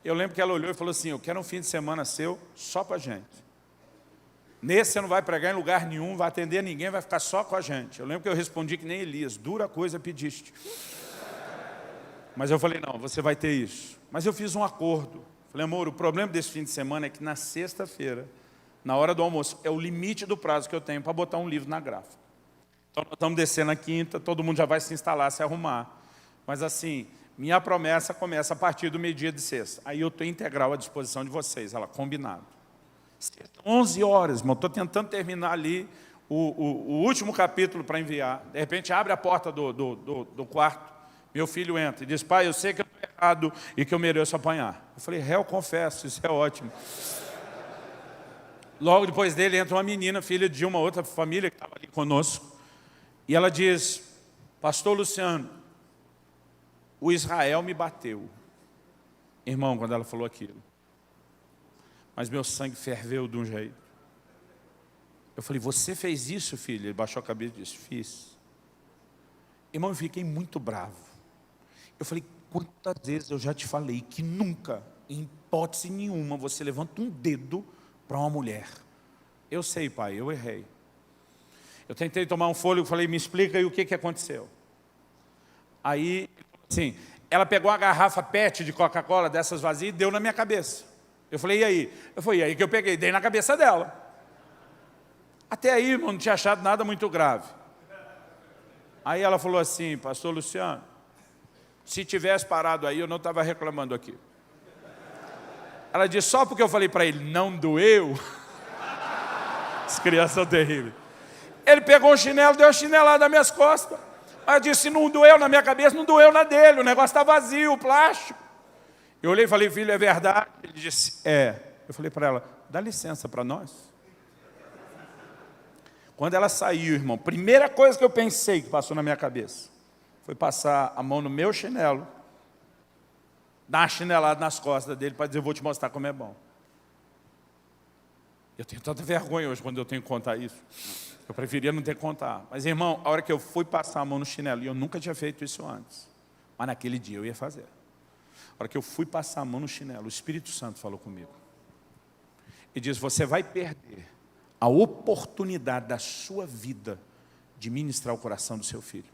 Eu lembro que ela olhou e falou assim, eu quero um fim de semana seu só para a gente. Nesse você não vai pregar em lugar nenhum, não vai atender ninguém, vai ficar só com a gente. Eu lembro que eu respondi que nem Elias, dura coisa pediste. Mas eu falei, não, você vai ter isso. Mas eu fiz um acordo. Falei, amor, o problema desse fim de semana é que na sexta-feira, na hora do almoço, é o limite do prazo que eu tenho para botar um livro na gráfica. Então nós estamos descendo na quinta, todo mundo já vai se instalar, se arrumar. Mas assim, minha promessa começa a partir do meio-dia de sexta. Aí eu estou integral à disposição de vocês, ela combinado. 11 horas, irmão, estou tentando terminar ali o último capítulo para enviar. De repente abre a porta do quarto, meu filho entra e diz, pai, eu sei que eu estou errado e que eu mereço apanhar. Eu falei, réu, confesso, isso é ótimo. Logo depois dele entra uma menina, filha de uma outra família que estava ali conosco, e ela diz, pastor Luciano, o Israel me bateu. Irmão, quando ela falou aquilo, mas meu sangue ferveu de um jeito. Eu falei, você fez isso, filho? Ele baixou a cabeça e disse, fiz. Irmão, eu fiquei muito bravo. Eu falei, quantas vezes eu já te falei que nunca, em hipótese nenhuma, você levanta um dedo para uma mulher. Eu sei, pai, eu errei. Eu tentei tomar um fôlego, falei, me explica aí o que aconteceu. Aí, assim, ela pegou uma garrafa PET de Coca-Cola, dessas vazias, e deu na minha cabeça. Eu falei, e aí? Foi aí que eu peguei, dei na cabeça dela. Até aí, irmão, não tinha achado nada muito grave. Aí ela falou assim, pastor Luciano, se tivesse parado aí, eu não estava reclamando aqui. Ela disse, só porque eu falei para ele, não doeu? As crianças são terríveis. Ele pegou um chinelo, deu chinelada nas minhas costas. Ela disse, não doeu na minha cabeça, não doeu na dele, o negócio está vazio, o plástico. Eu olhei e falei, filho, é verdade? Ele disse, é. Eu falei para ela, dá licença para nós. Quando ela saiu, irmão, primeira coisa que eu pensei que passou na minha cabeça foi passar a mão no meu chinelo, dar uma chinelada nas costas dele para dizer, eu vou te mostrar como é bom. Eu tenho tanta vergonha hoje quando eu tenho que contar isso. Eu preferia não ter que contar. Mas, irmão, a hora que eu fui passar a mão no chinelo, e eu nunca tinha feito isso antes, mas naquele dia eu ia fazer. A hora que eu fui passar a mão no chinelo, o Espírito Santo falou comigo. E diz, você vai perder a oportunidade da sua vida de ministrar o coração do seu filho.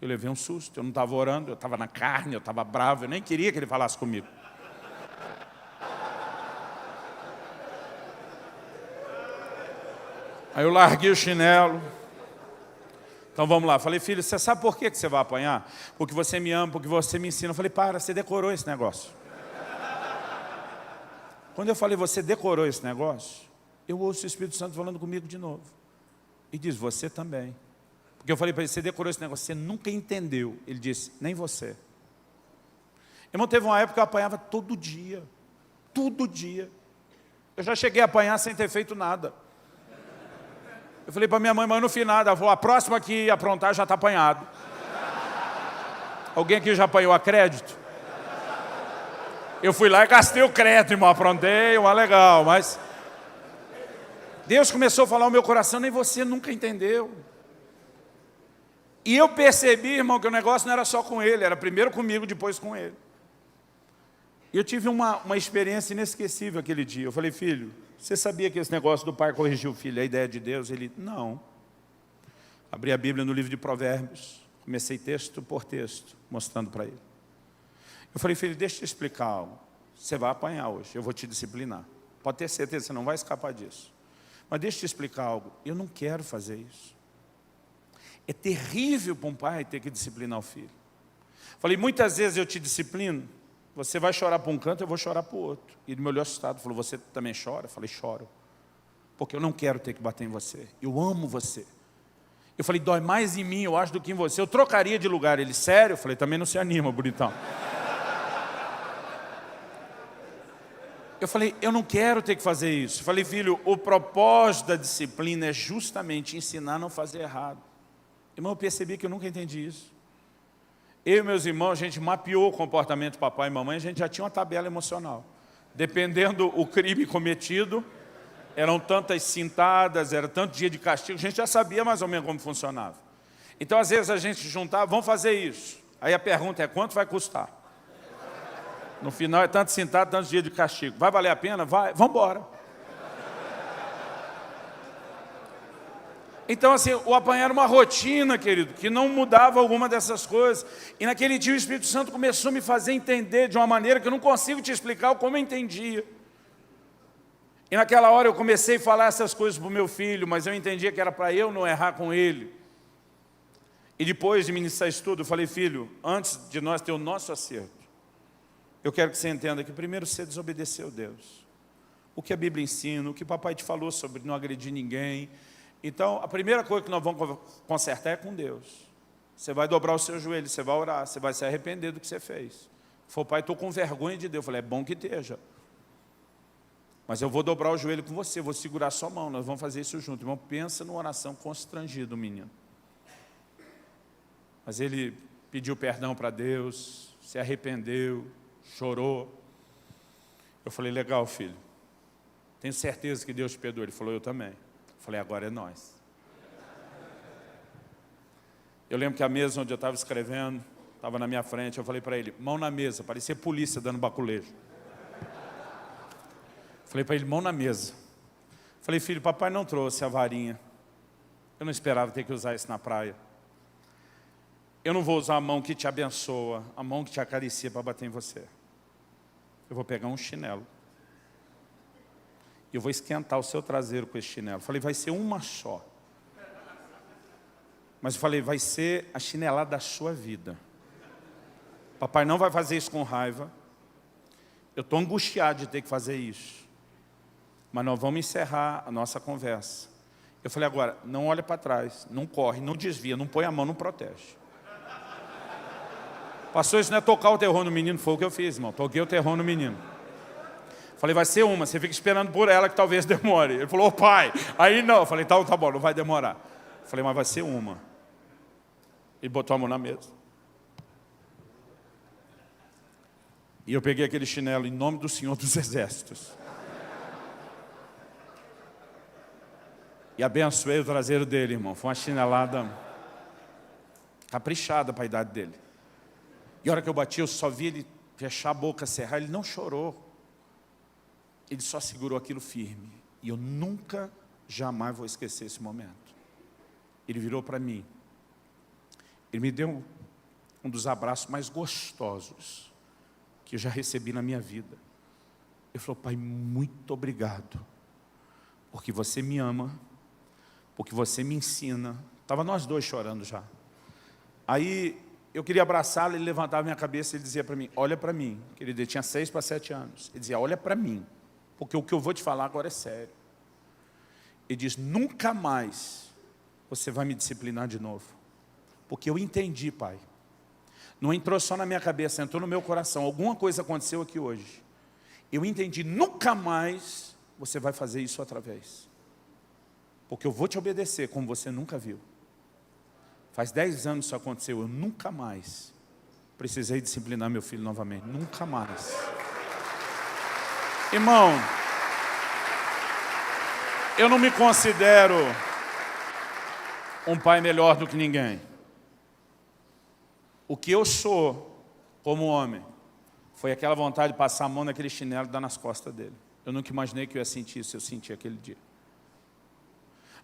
Eu levei um susto, eu não estava orando, eu estava na carne, eu estava bravo, eu nem queria que ele falasse comigo. Aí eu larguei o chinelo. Então vamos lá. Falei, filho, você sabe por que você vai apanhar? Porque você me ama, porque você me ensina. Eu falei, para, você decorou esse negócio. Quando eu falei, você decorou esse negócio, eu ouço o Espírito Santo falando comigo de novo. E diz, você também. Porque eu falei para ele, você decorou esse negócio, você nunca entendeu. Ele disse, nem você. Irmão, teve uma época que eu apanhava todo dia. Todo dia. Eu já cheguei a apanhar sem ter feito nada. Eu falei para minha mãe, mas no final, ela falou, a próxima que aprontar já está apanhado. Alguém aqui já apanhou a crédito? Eu fui lá e gastei o crédito, irmão, aprontei, uma legal, mas... Deus começou a falar ao meu coração, nem você nunca entendeu. E eu percebi, irmão, que o negócio não era só com ele, era primeiro comigo, depois com ele. E eu tive uma experiência inesquecível aquele dia. Eu falei, filho, você sabia que esse negócio do pai corrigir o filho é a ideia de Deus? Ele, não. Abri a Bíblia no livro de Provérbios, comecei texto por texto, mostrando para ele. Eu falei, filho, deixa eu te explicar algo. Você vai apanhar hoje, eu vou te disciplinar. Pode ter certeza, você não vai escapar disso. Mas deixa eu te explicar algo. Eu não quero fazer isso. É terrível para um pai ter que disciplinar o filho. Falei, muitas vezes eu te disciplino, você vai chorar para um canto, eu vou chorar para o outro. E ele me olhou assustado, falou, você também chora? Eu falei, choro. Porque eu não quero ter que bater em você. Eu amo você. Eu falei, dói mais em mim, eu acho, do que em você. Eu trocaria de lugar. Ele, sério? Eu falei, também não se anima, bonitão. Eu falei, eu não quero ter que fazer isso. Eu falei, filho, o propósito da disciplina é justamente ensinar a não fazer errado. Irmão, eu percebi que eu nunca entendi isso. Eu e meus irmãos, a gente mapeou o comportamento do papai e mamãe, a gente já tinha uma tabela emocional. Dependendo do crime cometido, eram tantas cintadas, era tanto dia de castigo, a gente já sabia mais ou menos como funcionava. Então, às vezes, a gente juntava, vamos fazer isso. Aí a pergunta é, quanto vai custar? No final é tanto cintado, tantos dias de castigo. Vai valer a pena? Vai, vamos embora. Então, assim, o apanhar era uma rotina, querido, que não mudava alguma dessas coisas. E naquele dia o Espírito Santo começou a me fazer entender de uma maneira que eu não consigo te explicar como eu entendia. E naquela hora eu comecei a falar essas coisas para o meu filho, mas eu entendia que era para eu não errar com ele. E depois de ministrar isso tudo, eu falei, filho, antes de nós ter o nosso acerto, eu quero que você entenda que primeiro você desobedeceu a Deus. O que a Bíblia ensina, o que o papai te falou sobre não agredir ninguém. Então, a primeira coisa que nós vamos consertar é com Deus. Você vai dobrar o seu joelho, você vai orar, você vai se arrepender do que você fez. Falei, pai, estou com vergonha de Deus. Eu falei, é bom que esteja. Mas eu vou dobrar o joelho com você, vou segurar a sua mão, nós vamos fazer isso junto. Irmão, pensa numa oração constrangida, o menino. Mas ele pediu perdão para Deus, se arrependeu, chorou. Eu falei, legal, filho. Tenho certeza que Deus te perdoa. Ele falou, eu também. Eu falei, agora é nós. Eu lembro que a mesa onde eu estava escrevendo, estava na minha frente, eu falei para ele, mão na mesa, parecia polícia dando baculejo. Falei para ele, mão na mesa. Falei, filho, papai não trouxe a varinha. Eu não esperava ter que usar isso na praia. Eu não vou usar a mão que te abençoa, a mão que te acaricia para bater em você. Eu vou pegar um chinelo. E eu vou esquentar o seu traseiro com esse chinelo. Falei, vai ser uma só. Mas eu falei, vai ser a chinelada da sua vida. Papai não vai fazer isso com raiva. Eu estou angustiado de ter que fazer isso. Mas nós vamos encerrar a nossa conversa. Eu falei, agora, não olha para trás, não corre, não desvia, não põe a mão, não protege. Passou isso, não é tocar o terror no menino, foi o que eu fiz, irmão. Toquei o terror no menino. Falei, vai ser uma, você fica esperando por ela que talvez demore. Ele falou, pai, aí não. Eu falei, tá bom, não vai demorar. Eu falei, mas vai ser uma. Ele botou a mão na mesa. E eu peguei aquele chinelo em nome do Senhor dos Exércitos. E abençoei o traseiro dele, irmão. Foi uma chinelada caprichada para a idade dele. E a hora que eu bati, eu só vi ele fechar a boca, cerrar. Ele não chorou. Ele só segurou aquilo firme. E eu nunca, jamais vou esquecer esse momento. Ele virou para mim. Ele me deu um dos abraços mais gostosos que eu já recebi na minha vida. Ele falou, pai, muito obrigado. Porque você me ama. Porque você me ensina. Estava nós dois chorando já. Aí eu queria abraçá-lo, ele levantava minha cabeça e ele dizia para mim, olha para mim. Ele tinha 6 para 7 anos. Ele dizia, olha para mim. Porque o que eu vou te falar agora é sério. Ele diz, nunca mais você vai me disciplinar de novo. Porque eu entendi, pai. Não entrou só na minha cabeça, entrou no meu coração. Alguma coisa aconteceu aqui hoje. Eu entendi, nunca mais você vai fazer isso outra vez. Porque eu vou te obedecer como você nunca viu. Faz 10 anos isso aconteceu, eu nunca mais precisei disciplinar meu filho novamente. Nunca mais. Irmão, eu não me considero um pai melhor do que ninguém. O que eu sou como homem foi aquela vontade de passar a mão naquele chinelo e dar nas costas dele. Eu nunca imaginei que eu ia sentir isso, eu senti aquele dia.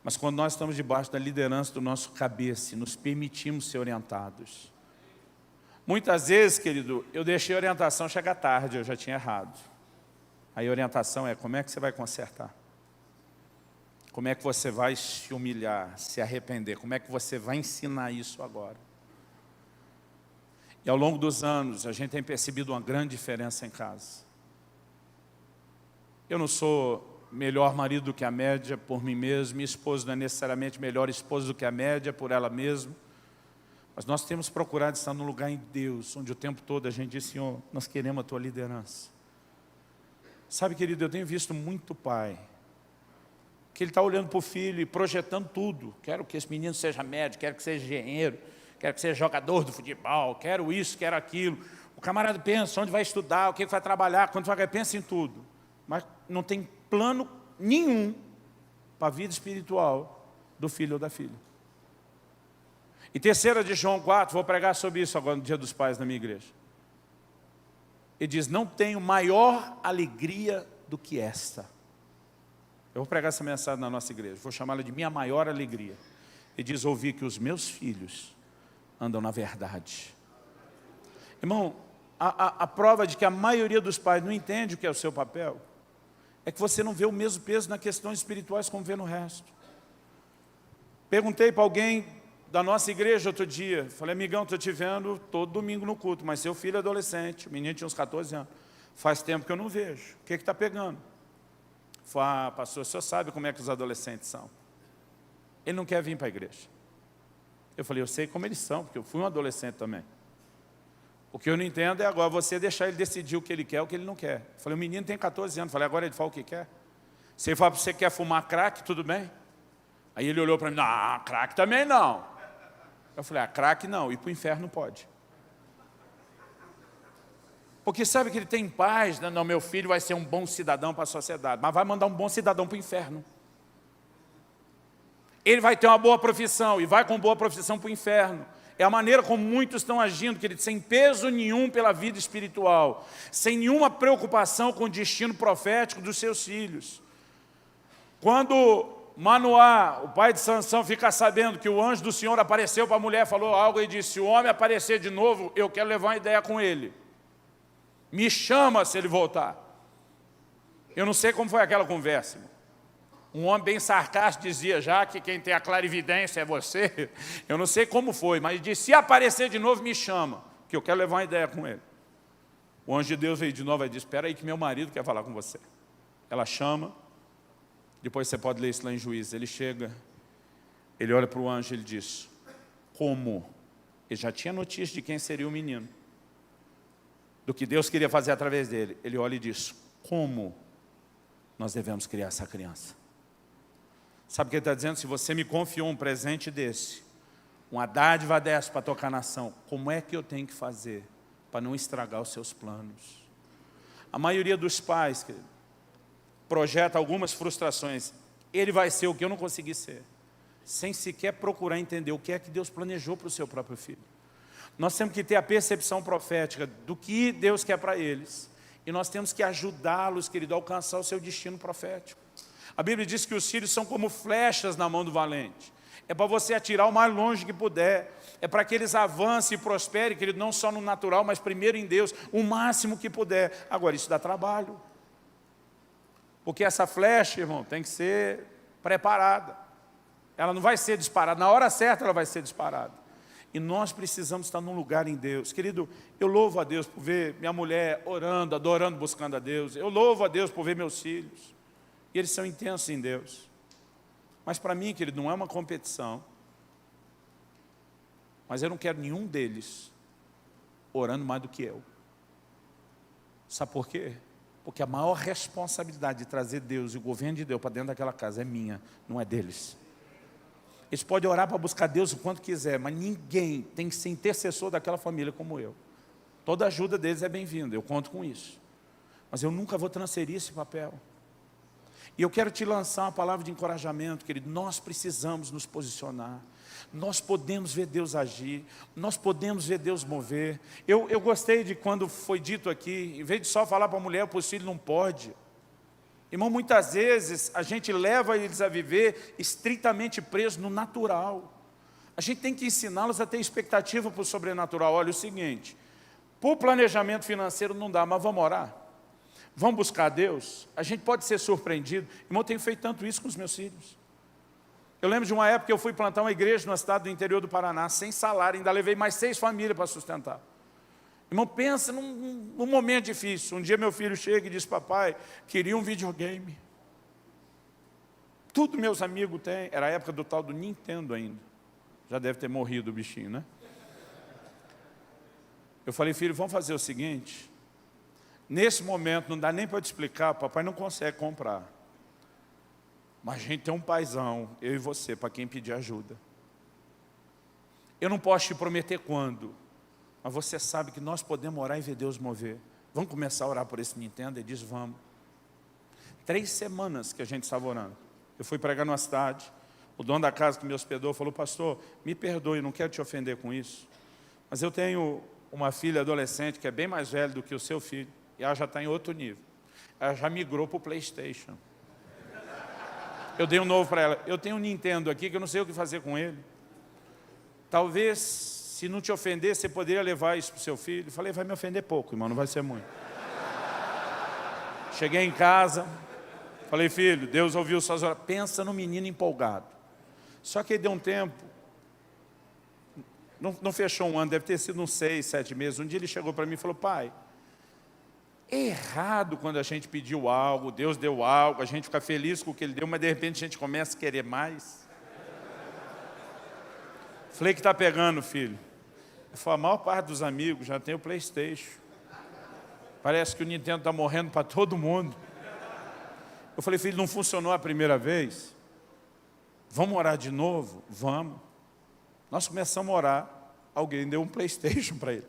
Mas quando nós estamos debaixo da liderança do nosso cabeça e nos permitimos ser orientados. Muitas vezes, querido, eu deixei a orientação chegar tarde, eu já tinha errado. Aí a orientação é, como é que você vai consertar? Como é que você vai se humilhar, se arrepender? Como é que você vai ensinar isso agora? E ao longo dos anos, a gente tem percebido uma grande diferença em casa. Eu não sou melhor marido do que a média por mim mesmo, minha esposa não é necessariamente melhor esposa do que a média por ela mesma, mas nós temos procurado estar num lugar em Deus, onde o tempo todo a gente diz, Senhor, nós queremos a Tua liderança. Sabe, querido, eu tenho visto muito pai, que ele está olhando para o filho e projetando tudo. Quero que esse menino seja médico, quero que seja engenheiro, quero que seja jogador do futebol, quero isso, quero aquilo. O camarada pensa onde vai estudar, o que vai trabalhar, quando vai, pensa em tudo. Mas não tem plano nenhum para a vida espiritual do filho ou da filha. E 3 de João 4, vou pregar sobre isso agora no Dia dos Pais na minha igreja. Ele diz, não tenho maior alegria do que esta. Eu vou pregar essa mensagem na nossa igreja, vou chamá-la de minha maior alegria. Ele diz, ouvi que os meus filhos andam na verdade. Irmão, a prova de que a maioria dos pais não entende o que é o seu papel, é que você não vê o mesmo peso nas questões espirituais como vê no resto. Perguntei para alguém da nossa igreja outro dia, falei, amigão, estou te vendo todo domingo no culto, mas seu filho é adolescente, o menino tinha uns 14 anos, faz tempo que eu não vejo, o que está pegando? Falei, pastor, o senhor sabe como é que os adolescentes são? Ele não quer vir para a igreja. Eu falei, eu sei como eles são, porque eu fui um adolescente também. O que eu não entendo é agora você deixar ele decidir o que ele quer, o que ele não quer. Eu falei, o menino tem 14 anos, falei, agora ele fala o que quer. Se ele fala, você quer fumar crack, tudo bem? Aí ele olhou para mim, não, crack também não. Eu falei, crack não, ir para o inferno pode. Porque sabe que ele tem paz, não, meu filho vai ser um bom cidadão para a sociedade, mas vai mandar um bom cidadão para o inferno. Ele vai ter uma boa profissão e vai com boa profissão para o inferno. É a maneira como muitos estão agindo, querido, sem peso nenhum pela vida espiritual, sem nenhuma preocupação com o destino profético dos seus filhos. Quando Manoá, o pai de Sansão, fica sabendo que o anjo do Senhor apareceu para a mulher, falou algo e disse, se o homem aparecer de novo, eu quero levar uma ideia com ele. Me chama se ele voltar. Eu não sei como foi aquela conversa, irmão. Um homem bem sarcástico dizia já que quem tem a clarividência é você. Eu não sei como foi, mas disse, se aparecer de novo, me chama, que eu quero levar uma ideia com ele. O anjo de Deus veio de novo e disse, espera aí que meu marido quer falar com você. Ela chama, depois você pode ler isso lá em Juízes. Ele chega, ele olha para o anjo e ele diz, como? Ele já tinha notícia de quem seria o menino, do que Deus queria fazer através dele. Ele olha e diz, como nós devemos criar essa criança? Sabe o que ele está dizendo? Se você me confiou um presente desse, uma dádiva dessa para tocar a nação, como é que eu tenho que fazer para não estragar os seus planos? A maioria dos pais, querido, projeta algumas frustrações. Ele vai ser o que eu não consegui ser, sem sequer procurar entender o que é que Deus planejou para o seu próprio filho. Nós temos que ter a percepção profética do que Deus quer para eles, e nós temos que ajudá-los, querido, a alcançar o seu destino profético. A Bíblia diz que os filhos são como flechas na mão do valente. É para você atirar o mais longe que puder. É para que eles avancem e prosperem, querido, não só no natural, mas primeiro em Deus, o máximo que puder. Agora, isso dá trabalho. Porque essa flecha, irmão, tem que ser preparada. Ela não vai ser disparada. Na hora certa ela vai ser disparada. E nós precisamos estar num lugar em Deus. Querido, eu louvo a Deus por ver minha mulher orando, adorando, buscando a Deus. Eu louvo a Deus por ver meus filhos. E eles são intensos em Deus. Mas para mim, querido, não é uma competição. Mas eu não quero nenhum deles orando mais do que eu. Sabe por quê? Porque a maior responsabilidade de trazer Deus e o governo de Deus para dentro daquela casa é minha, não é deles. Eles podem orar para buscar Deus o quanto quiser, mas ninguém tem que ser intercessor daquela família como eu. Toda ajuda deles é bem-vinda, eu conto com isso. Mas eu nunca vou transferir esse papel. E eu quero te lançar uma palavra de encorajamento, querido. Nós precisamos nos posicionar. Nós podemos ver Deus agir. Nós podemos ver Deus mover. Eu gostei de quando foi dito aqui, em vez de só falar para a mulher, para o filho não pode. Irmão, muitas vezes a gente leva eles a viver estritamente presos no natural. A gente tem que ensiná-los a ter expectativa para o sobrenatural. Olha o seguinte, por planejamento financeiro não dá, mas vamos orar. Vamos buscar a Deus? A gente pode ser surpreendido. Irmão, eu tenho feito tanto isso com os meus filhos. Eu lembro de uma época que eu fui plantar uma igreja no estado do interior do Paraná, sem salário, ainda levei mais 6 famílias para sustentar. Irmão, pensa num momento difícil. Um dia meu filho chega e diz, papai, queria um videogame. Tudo meus amigos têm. Era a época do tal do Nintendo ainda. Já deve ter morrido o bichinho, né? Eu falei, filho, vamos fazer o seguinte. Nesse momento, não dá nem para te explicar, papai não consegue comprar. Mas a gente tem um paizão, eu e você, para quem pedir ajuda. Eu não posso te prometer quando, mas você sabe que nós podemos orar e ver Deus mover. Vamos começar a orar por esse Nintendo? Ele diz, vamos. 3 semanas que a gente estava orando. Eu fui pregar numa cidade, o dono da casa que me hospedou falou, pastor, me perdoe, não quero te ofender com isso, mas eu tenho uma filha adolescente que é bem mais velha do que o seu filho, e ela já está em outro nível. Ela já migrou para o PlayStation. Eu dei um novo para ela. Eu tenho um Nintendo aqui que eu não sei o que fazer com ele. Talvez, se não te ofender, você poderia levar isso para o seu filho. Eu falei, vai me ofender pouco, irmão, não vai ser muito. Cheguei em casa, falei, filho, Deus ouviu suas orações. Pensa no menino empolgado. Só que ele deu um tempo, não fechou um ano, deve ter sido uns 6, 7 meses. Um dia ele chegou para mim e falou, pai, é errado quando a gente pediu algo, Deus deu algo, a gente fica feliz com o que Ele deu, mas de repente a gente começa a querer mais. Falei, que está pegando, filho? Ele falou, a maior parte dos amigos já tem o PlayStation. Parece que o Nintendo está morrendo para todo mundo. Eu falei, filho, não funcionou a primeira vez? Vamos orar de novo? Vamos. Nós começamos a orar, alguém deu um PlayStation para ele.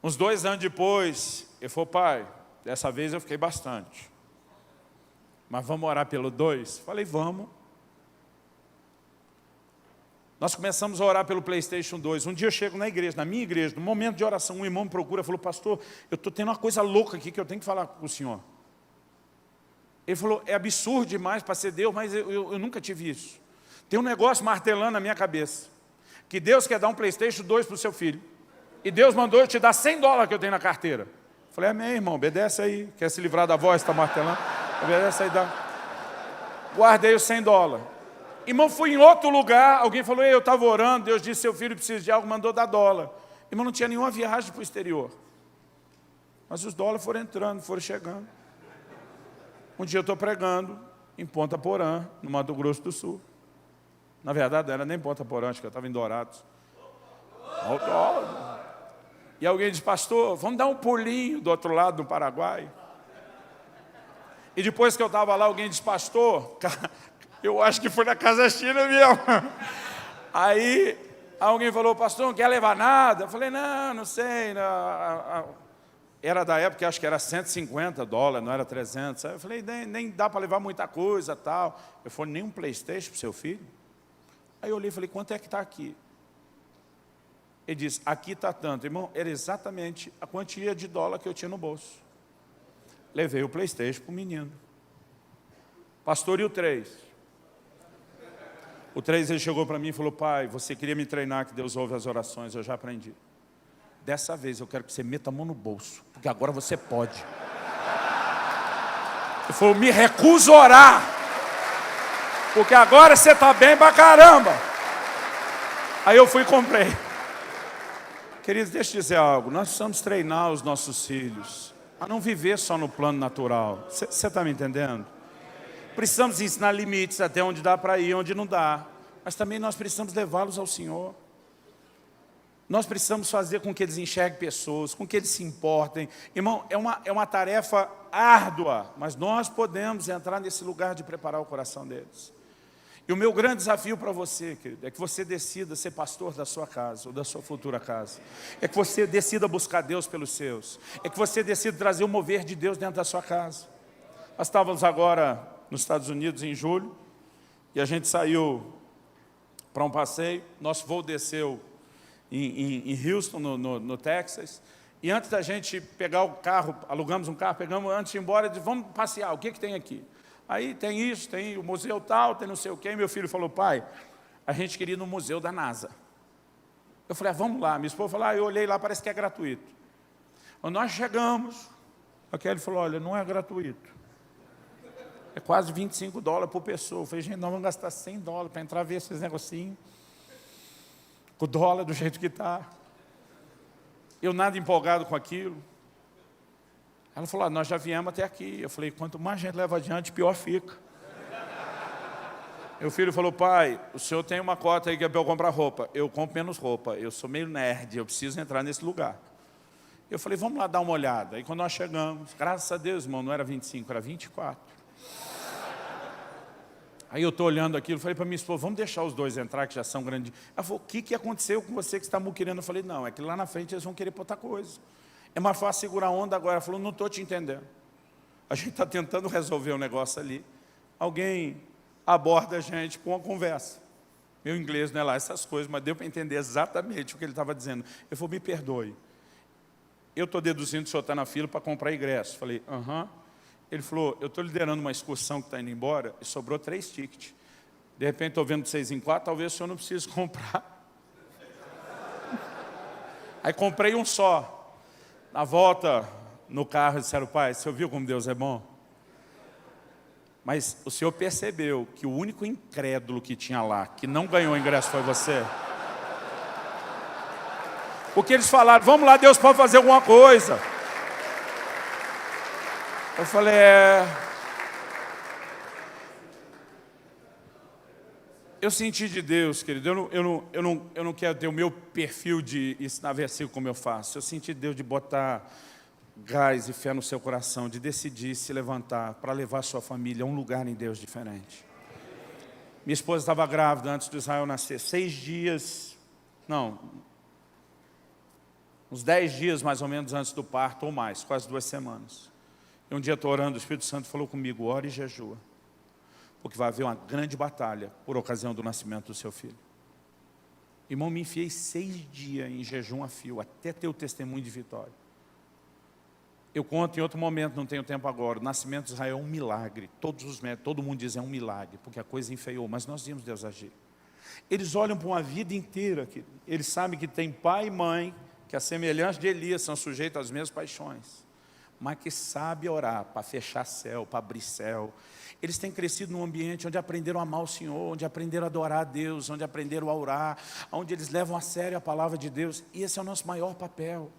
Uns 2 anos depois, ele falou, pai, dessa vez eu fiquei bastante. Mas vamos orar pelo 2? Falei, vamos. Nós começamos a orar pelo PlayStation 2. Um dia eu chego na igreja, na minha igreja, no momento de oração, um irmão me procura e falou, pastor, eu estou tendo uma coisa louca aqui que eu tenho que falar com o senhor. Ele falou, é absurdo demais para ser Deus, mas eu nunca tive isso. Tem um negócio martelando na minha cabeça, que Deus quer dar um PlayStation 2 para o seu filho. E Deus mandou eu te dar $100 que eu tenho na carteira. Falei, amém, irmão, obedece aí. Quer se livrar da voz, está martelando? Obedece aí, dá. Guardei os $100. Irmão, fui em outro lugar, alguém falou, eu estava orando, Deus disse, seu filho precisa de algo, mandou dar $. Irmão, não tinha nenhuma viagem para o exterior. Mas os dólares foram entrando, foram chegando. Um dia eu estou pregando em Ponta Porã, no Mato Grosso do Sul. Na verdade, não era nem Ponta Porã, acho que eu estava em Dourados. E alguém disse, pastor, vamos dar um pulinho do outro lado do Paraguai. E depois que eu estava lá, alguém disse, pastor, eu acho que foi na Casa China mesmo. Aí alguém falou, pastor, não quer levar nada? Eu falei, não sei. Não. Era da época, acho que era $150, não era 300. Aí eu falei, nem dá para levar muita coisa, tal. Eu falei, nem um PlayStation para o seu filho? Aí eu olhei e falei, quanto é que está aqui? Ele disse, aqui está tanto. Irmão, era exatamente a quantia de $1 que eu tinha no bolso. Levei o PlayStation para o menino. Pastor, e o 3? O 3, ele chegou para mim e falou, pai, você queria me treinar, que Deus ouve as orações, eu já aprendi. Dessa vez eu quero que você meta a mão no bolso, porque agora você pode. Ele falou, me recuso a orar, porque agora você está bem pra caramba. Aí eu fui e comprei. Queridos, deixa eu dizer algo. Nós precisamos treinar os nossos filhos a não viver só no plano natural. Você está me entendendo? Precisamos ensinar limites até onde dá para ir, onde não dá. Mas também nós precisamos levá-los ao Senhor. Nós precisamos fazer com que eles enxerguem pessoas, com que eles se importem. Irmão, é uma tarefa árdua, mas nós podemos entrar nesse lugar de preparar o coração deles. E o meu grande desafio para você, querido, é que você decida ser pastor da sua casa, ou da sua futura casa. É que você decida buscar Deus pelos seus. É que você decida trazer o mover de Deus dentro da sua casa. Nós estávamos agora nos Estados Unidos em julho, e a gente saiu para um passeio. Nosso voo desceu em Houston, no Texas. E antes da gente pegar o carro, alugamos um carro, antes de ir embora, disse, vamos passear, o que tem aqui? Aí tem isso, tem o museu tal, tem não sei o quê. Meu filho falou, pai, a gente queria ir no museu da NASA. Eu falei, vamos lá. Minha esposa falou, eu olhei lá, parece que é gratuito. Quando nós chegamos, a Kelly falou, olha, não é gratuito. É quase $25 por pessoa. Eu falei, gente, nós vamos gastar $100 para entrar e ver esses negocinhos. Com o dólar do jeito que está. Eu nada empolgado com aquilo. Ela falou, nós já viemos até aqui. Eu falei, quanto mais gente leva adiante, pior fica. Meu filho falou, pai, o senhor tem uma cota aí que é para eu comprar roupa. Eu compro menos roupa, eu sou meio nerd, eu preciso entrar nesse lugar. Eu falei, vamos lá dar uma olhada. Aí quando nós chegamos, graças a Deus, irmão, não era 25, era 24. Aí eu estou olhando aquilo, falei para minha esposa, vamos deixar os dois entrar, que já são grandes. Ela falou, o que aconteceu com você que está querendo? Eu falei, não, é que lá na frente eles vão querer por outra coisa. É mais fácil segurar a onda agora. Ela falou, não estou te entendendo. A gente está tentando resolver um negócio ali. Alguém aborda a gente com uma conversa. Meu inglês não é lá essas coisas, mas deu para entender exatamente o que ele estava dizendo. Ele falou, me perdoe. Eu estou deduzindo que o senhor está na fila para comprar ingresso. Falei, aham. Ele Ele falou, eu estou liderando uma excursão que está indo embora e sobrou 3 tickets. De repente estou vendo de 6 em 4, talvez o senhor não precise comprar. Aí comprei um só. Na volta, no carro, disseram, pai, você ouviu como Deus é bom? Mas o senhor percebeu que o único incrédulo que tinha lá, que não ganhou o ingresso, foi você? Porque eles falaram, vamos lá, Deus pode fazer alguma coisa. Eu falei, Eu senti de Deus, querido, eu não quero ter o meu perfil de ensinar versículo como eu faço. Eu senti de Deus de botar gás e fé no seu coração, de decidir se levantar para levar a sua família a um lugar em Deus diferente. Minha esposa estava grávida antes do Israel nascer, 6 dias, não, uns 10 dias mais ou menos antes do parto, ou mais, quase 2 semanas. E um dia estou orando, o Espírito Santo falou comigo, ore e jejua, porque vai haver uma grande batalha por ocasião do nascimento do seu filho. Irmão, me enfiei 6 dias em jejum a fio, até ter o testemunho de vitória. Eu conto em outro momento, não tenho tempo agora. O nascimento de Israel é um milagre. Todos os médicos, todo mundo diz é um milagre, porque a coisa enfeiou, mas nós vimos Deus agir. Eles olham para uma vida inteira, eles sabem que tem pai e mãe, que a semelhança de Elias são sujeitos às mesmas paixões, mas que sabe orar para fechar céu, para abrir céu. Eles têm crescido num ambiente onde aprenderam a amar o Senhor, onde aprenderam a adorar a Deus, onde aprenderam a orar, onde eles levam a sério a palavra de Deus, e esse é o nosso maior papel.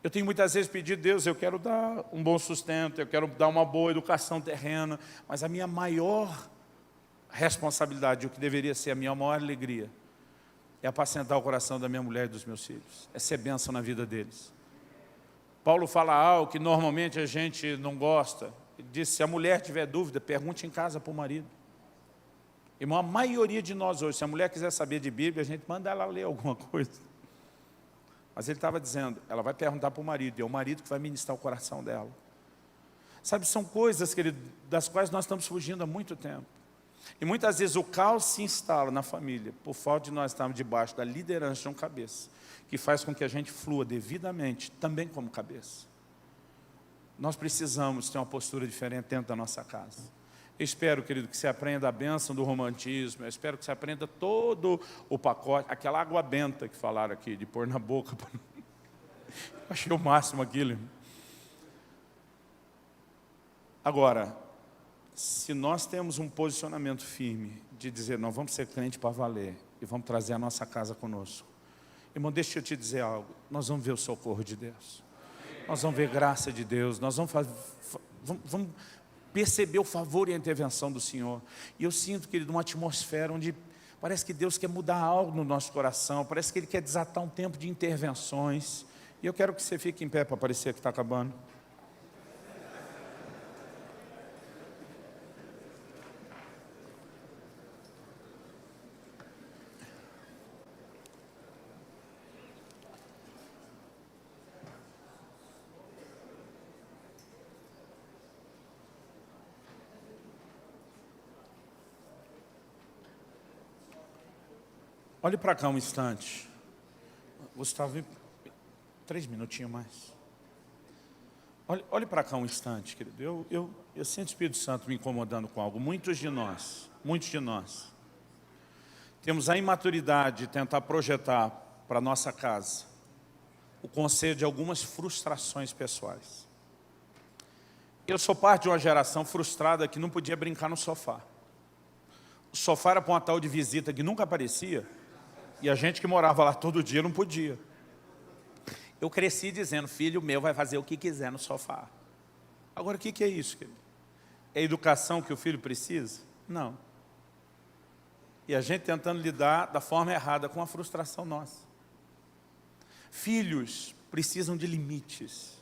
Eu tenho muitas vezes pedido a Deus, eu quero dar um bom sustento, eu quero dar uma boa educação terrena, mas a minha maior responsabilidade, o que deveria ser a minha maior alegria, é apacentar o coração da minha mulher e dos meus filhos, é ser bênção na vida deles. Paulo fala algo que normalmente a gente não gosta. Ele diz, se a mulher tiver dúvida, pergunte em casa para o marido. Irmão, a maioria de nós hoje, se a mulher quiser saber de Bíblia, a gente manda ela ler alguma coisa. Mas ele estava dizendo, ela vai perguntar para o marido, e é o marido que vai ministrar o coração dela. Sabe, são coisas, querido, das quais nós estamos fugindo há muito tempo. E muitas vezes o caos se instala na família, por falta de nós estarmos debaixo da liderança de um cabeça, que faz com que a gente flua devidamente, também como cabeça. Nós precisamos ter uma postura diferente dentro da nossa casa. Eu espero, querido, que você aprenda a bênção do romantismo, eu espero que você aprenda todo o pacote, aquela água benta que falaram aqui, de pôr na boca. Eu achei o máximo aquilo. Agora, se nós temos um posicionamento firme de dizer, nós vamos ser crente para valer e vamos trazer a nossa casa conosco. Irmão, deixa eu te dizer algo, nós vamos ver o socorro de Deus. Nós vamos ver graça de Deus, nós vamos perceber o favor e a intervenção do Senhor. E eu sinto, querido, uma atmosfera onde parece que Deus quer mudar algo no nosso coração, parece que Ele quer desatar um tempo de intervenções. E eu quero que você fique em pé para parecer que está acabando. Olhe para cá um instante. Gustavo, 3 minutinhos mais. Olhe para cá um instante, querido. Eu sinto o Espírito Santo me incomodando com algo. Muitos de nós, temos a imaturidade de tentar projetar para a nossa casa o conselho de algumas frustrações pessoais. Eu sou parte de uma geração frustrada que não podia brincar no sofá. O sofá era para uma tal de visita que nunca aparecia, e a gente que morava lá todo dia não podia. Eu cresci dizendo, filho meu vai fazer o que quiser no sofá. Agora, o que é isso, querido? É a educação que o filho precisa? Não. E a gente tentando lidar da forma errada com a frustração nossa. Filhos precisam de limites.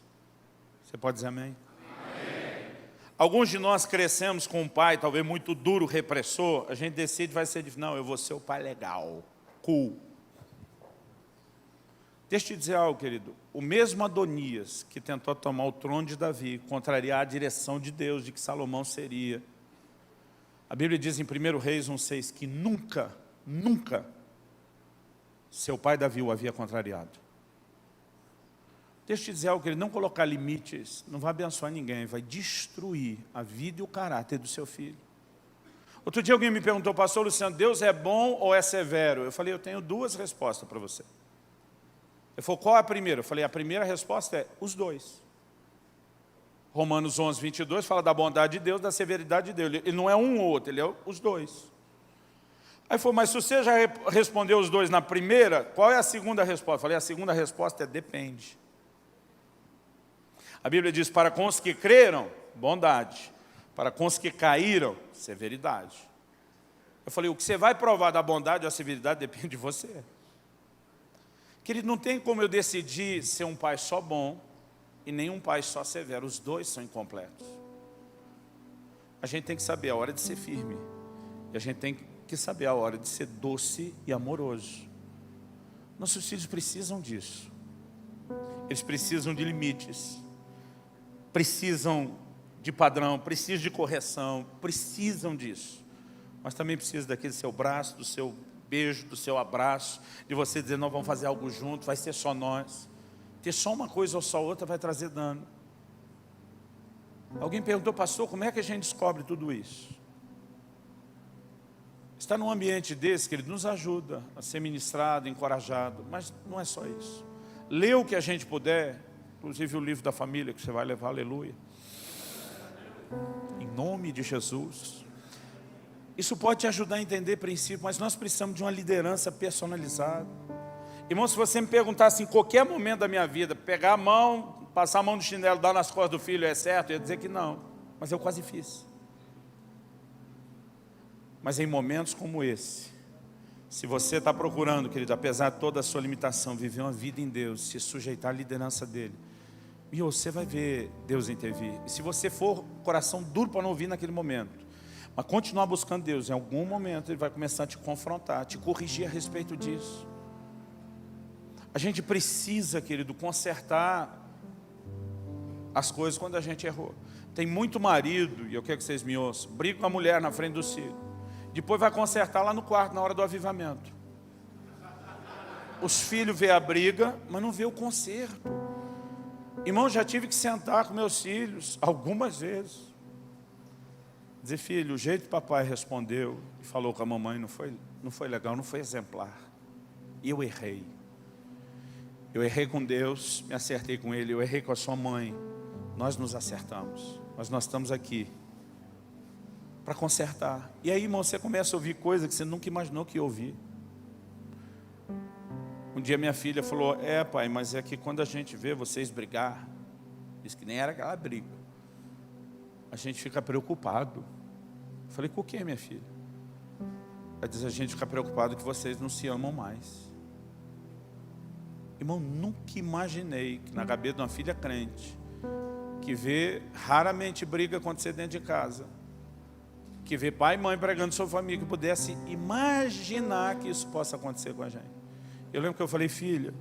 Você pode dizer amém? Amém. Alguns de nós crescemos com um pai, talvez muito duro, repressor. A gente decide, vai ser difícil. Não, eu vou ser o pai legal. Cool. Deixa eu te dizer algo, querido. O mesmo Adonias que tentou tomar o trono de Davi, contrariar a direção de Deus, de que Salomão seria. A Bíblia diz em 1 Reis 1,6 que nunca seu pai Davi o havia contrariado. Deixa eu te dizer algo, querido, não colocar limites não vai abençoar ninguém, vai destruir a vida e o caráter do seu filho. Outro dia alguém me perguntou, pastor Luciano, Deus é bom ou é severo? Eu falei, eu tenho duas respostas para você. Ele falou, qual é a primeira? Eu falei, a primeira resposta é os dois. Romanos 11, 22 fala da bondade de Deus, da severidade de Deus. Ele não é um ou outro, ele é os dois. Aí falou, mas se você já respondeu os dois na primeira, qual é a segunda resposta? Eu falei, a segunda resposta é depende. A Bíblia diz, para com os que creram, bondade. Para com os que caíram, severidade. Eu falei, o que você vai provar da bondade ou da severidade depende de você. Querido, não tem como eu decidir ser um pai só bom e nem um pai só severo. Os dois são incompletos. A gente tem que saber a hora de ser firme. E a gente tem que saber a hora de ser doce e amoroso. Nossos filhos precisam disso. Eles precisam de limites. Precisam de padrão, precisam de correção, precisam disso. Mas também precisam daquele seu braço, do seu beijo, do seu abraço, de você dizer, nós vamos fazer algo junto, vai ser só nós. Ter só uma coisa ou só outra vai trazer dano. Alguém perguntou, pastor, como é que a gente descobre tudo isso? Estar num ambiente desse, que ele nos ajuda a ser ministrado, encorajado, mas não é só isso. Lê o que a gente puder, inclusive o livro da família que você vai levar, aleluia. Em nome de Jesus. Isso pode te ajudar a entender princípios, mas nós precisamos de uma liderança personalizada. Irmão, se você me perguntasse em qualquer momento da minha vida, pegar a mão, passar a mão no chinelo, dar nas costas do filho, é certo? Eu ia dizer que não, mas eu quase fiz. Mas em momentos como esse, se você está procurando, querido, apesar de toda a sua limitação, viver uma vida em Deus, se sujeitar à liderança dEle, e você vai ver Deus intervir. E se você for coração duro para não ouvir naquele momento, mas continuar buscando Deus, em algum momento Ele vai começar a te confrontar, te corrigir a respeito disso. A gente precisa, querido, consertar as coisas quando a gente errou. Tem muito marido, e eu quero que vocês me ouçam, briga com a mulher na frente do filho. Depois vai consertar lá no quarto, na hora do avivamento. Os filhos vê a briga, mas não vê o conserto. Irmão, já tive que sentar com meus filhos algumas vezes. Dizer, filho, o jeito que papai respondeu e falou com a mamãe não foi legal, não foi exemplar. E eu errei. Eu errei com Deus, me acertei com Ele, eu errei com a sua mãe. Nós nos acertamos, mas nós estamos aqui para consertar. E aí, irmão, você começa a ouvir coisas que você nunca imaginou que ia ouvir. Um dia minha filha falou, pai, mas é que quando a gente vê vocês brigar, diz que nem era aquela briga, a gente fica preocupado. Eu falei, com o que, minha filha? Ela diz, a gente fica preocupado que vocês não se amam mais. Irmão, nunca imaginei que na cabeça de uma filha crente, que vê raramente briga acontecer dentro de casa, que vê pai e mãe pregando sobre família, que pudesse imaginar que isso possa acontecer com a gente. Eu lembro que eu falei, filha,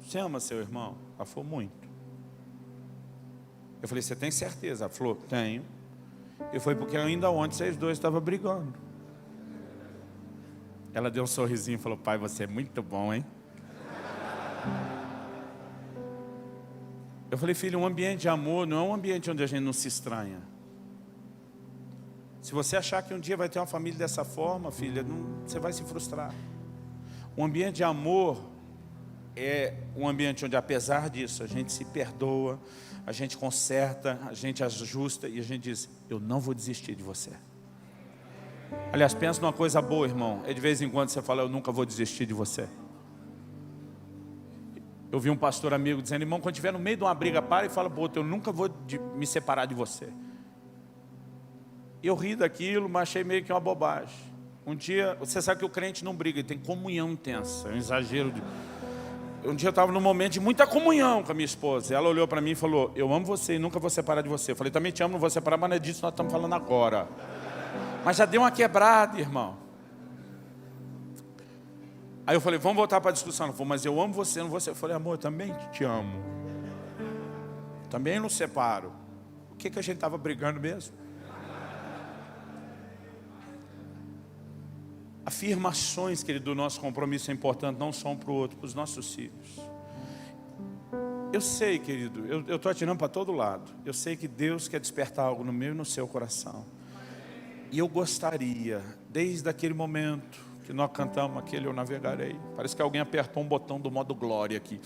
você ama seu irmão? Ela falou, muito. Eu falei, você tem certeza? Ela falou, tenho. Eu falei, porque ainda ontem vocês dois estavam brigando. Ela deu um sorrisinho e falou, pai, você é muito bom, hein? Eu falei, filho, um ambiente de amor não é um ambiente onde a gente não se estranha. Se você achar que um dia vai ter uma família dessa forma, filha, você vai se frustrar. Um ambiente de amor é um ambiente onde, apesar disso, a gente se perdoa, a gente conserta, a gente ajusta e a gente diz, eu não vou desistir de você. Aliás, pensa numa coisa boa, irmão. É de vez em quando você fala, eu nunca vou desistir de você. Eu vi um pastor amigo dizendo, irmão, quando estiver no meio de uma briga, para e fala para o outro, eu nunca vou me separar de você. Eu ri daquilo, mas achei meio que uma bobagem. Um dia, você sabe que o crente não briga, ele tem comunhão intensa, é um exagero. Um dia eu estava num momento de muita comunhão com a minha esposa. Ela olhou para mim e falou, eu amo você e nunca vou separar de você. Eu falei, também te amo, não vou separar, mas não é disso que nós estamos falando agora. Mas já deu uma quebrada, irmão. Aí eu falei, vamos voltar para a discussão. Ela falou, mas eu amo você, não você. Eu falei, amor, eu também te amo. Também não separo. O que a gente estava brigando mesmo? Afirmações, querido, do nosso compromisso é importante, não só um para o outro, para os nossos filhos. Eu sei, querido, eu estou atirando para todo lado. Eu sei que Deus quer despertar algo no meu e no seu coração. E eu gostaria, desde aquele momento que nós cantamos aquele Eu Navegarei, parece que alguém apertou um botão do modo glória aqui.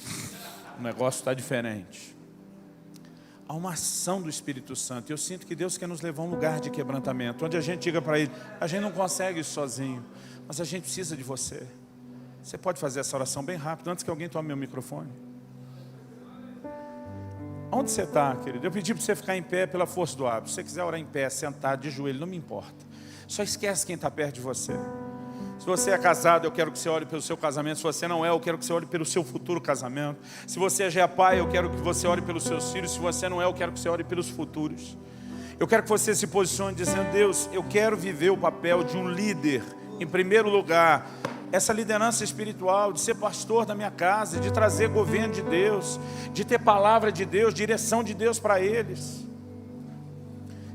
O negócio está diferente. Há uma ação do Espírito Santo. Eu sinto que Deus quer nos levar a um lugar de quebrantamento, onde a gente diga para Ele, a gente não consegue isso sozinho, mas a gente precisa de você. Você pode fazer essa oração bem rápido, antes que alguém tome meu microfone? Onde você está, querido? Eu pedi para você ficar em pé pela força do hábito. Se você quiser orar em pé, sentado, de joelho, não me importa. Só esquece quem está perto de você. Se você é casado, eu quero que você ore pelo seu casamento. Se você não é, eu quero que você ore pelo seu futuro casamento. Se você já é pai, eu quero que você ore pelos seus filhos. Se você não é, eu quero que você ore pelos futuros. Eu quero que você se posicione dizendo, Deus, eu quero viver o papel de um líder. Em primeiro lugar, essa liderança espiritual, de ser pastor da minha casa, de trazer governo de Deus, de ter palavra de Deus, direção de Deus para eles.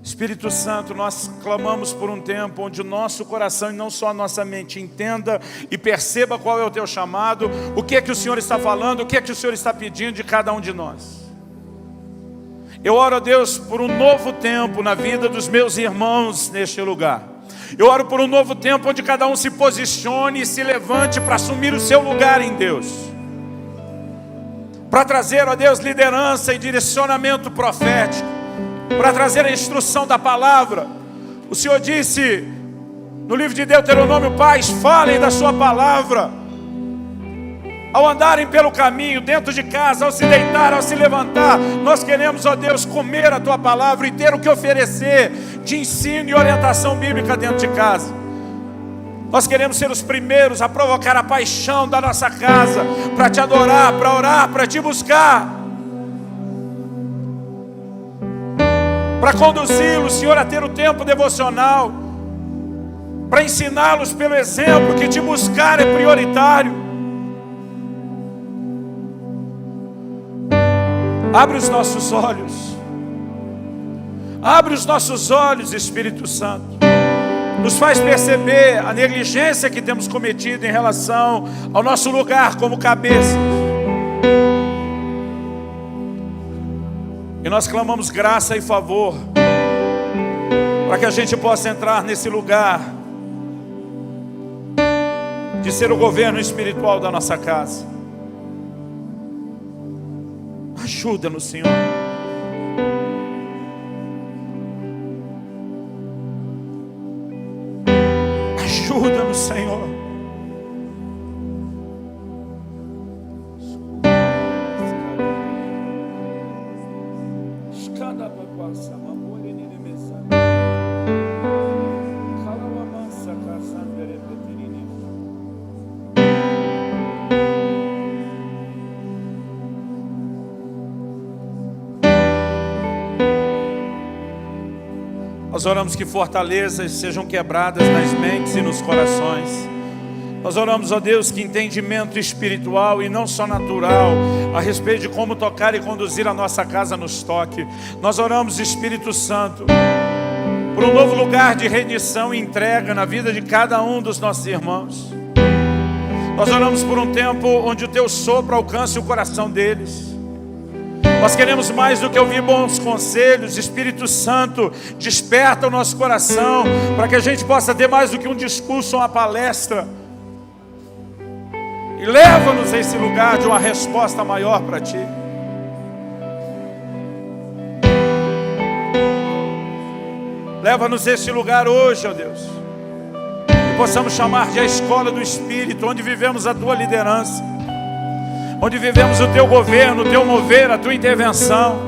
Espírito Santo, nós clamamos por um tempo onde o nosso coração e não só a nossa mente entenda e perceba qual é o teu chamado, o que é que o Senhor está falando, o que é que o Senhor está pedindo de cada um de nós. Eu oro a Deus por um novo tempo na vida dos meus irmãos neste lugar. Eu oro por um novo tempo onde cada um se posicione e se levante para assumir o seu lugar em Deus. Para trazer, ó Deus, liderança e direcionamento profético. Para trazer a instrução da palavra. O Senhor disse no livro de Deuteronômio, pais, falem da sua palavra. Ao andarem pelo caminho, dentro de casa, ao se deitar, ao se levantar, nós queremos, ó Deus, comer a tua palavra e ter o que oferecer de ensino e orientação bíblica dentro de casa. Nós queremos ser os primeiros a provocar a paixão da nossa casa, para te adorar, para orar, para te buscar. Para conduzi-los, Senhor, a ter o tempo devocional, para ensiná-los pelo exemplo que te buscar é prioritário. Abre os nossos olhos, Espírito Santo. Nos faz perceber a negligência que temos cometido em relação ao nosso lugar como cabeça. E nós clamamos graça e favor, para que a gente possa entrar nesse lugar de ser o governo espiritual da nossa casa. Ajuda-nos, Senhor. Ajuda-nos, Senhor. Nós oramos que fortalezas sejam quebradas nas mentes e nos corações. Nós oramos, ó Deus, que entendimento espiritual e não só natural a respeito de como tocar e conduzir a nossa casa nos toque. Nós oramos, Espírito Santo, por um novo lugar de rendição e entrega na vida de cada um dos nossos irmãos. Nós oramos por um tempo onde o teu sopro alcance o coração deles. Nós queremos mais do que ouvir bons conselhos. Espírito Santo, desperta o nosso coração para que a gente possa ter mais do que um discurso ou uma palestra. E leva-nos a esse lugar de uma resposta maior para Ti. Leva-nos a esse lugar hoje, ó Deus. Que possamos chamar de a escola do Espírito, onde vivemos a Tua liderança. Onde vivemos o Teu governo, o Teu mover, a Tua intervenção.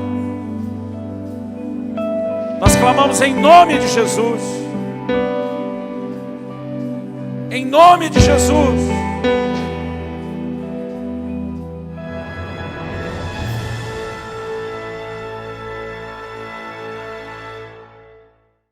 Nós clamamos em nome de Jesus. Em nome de Jesus.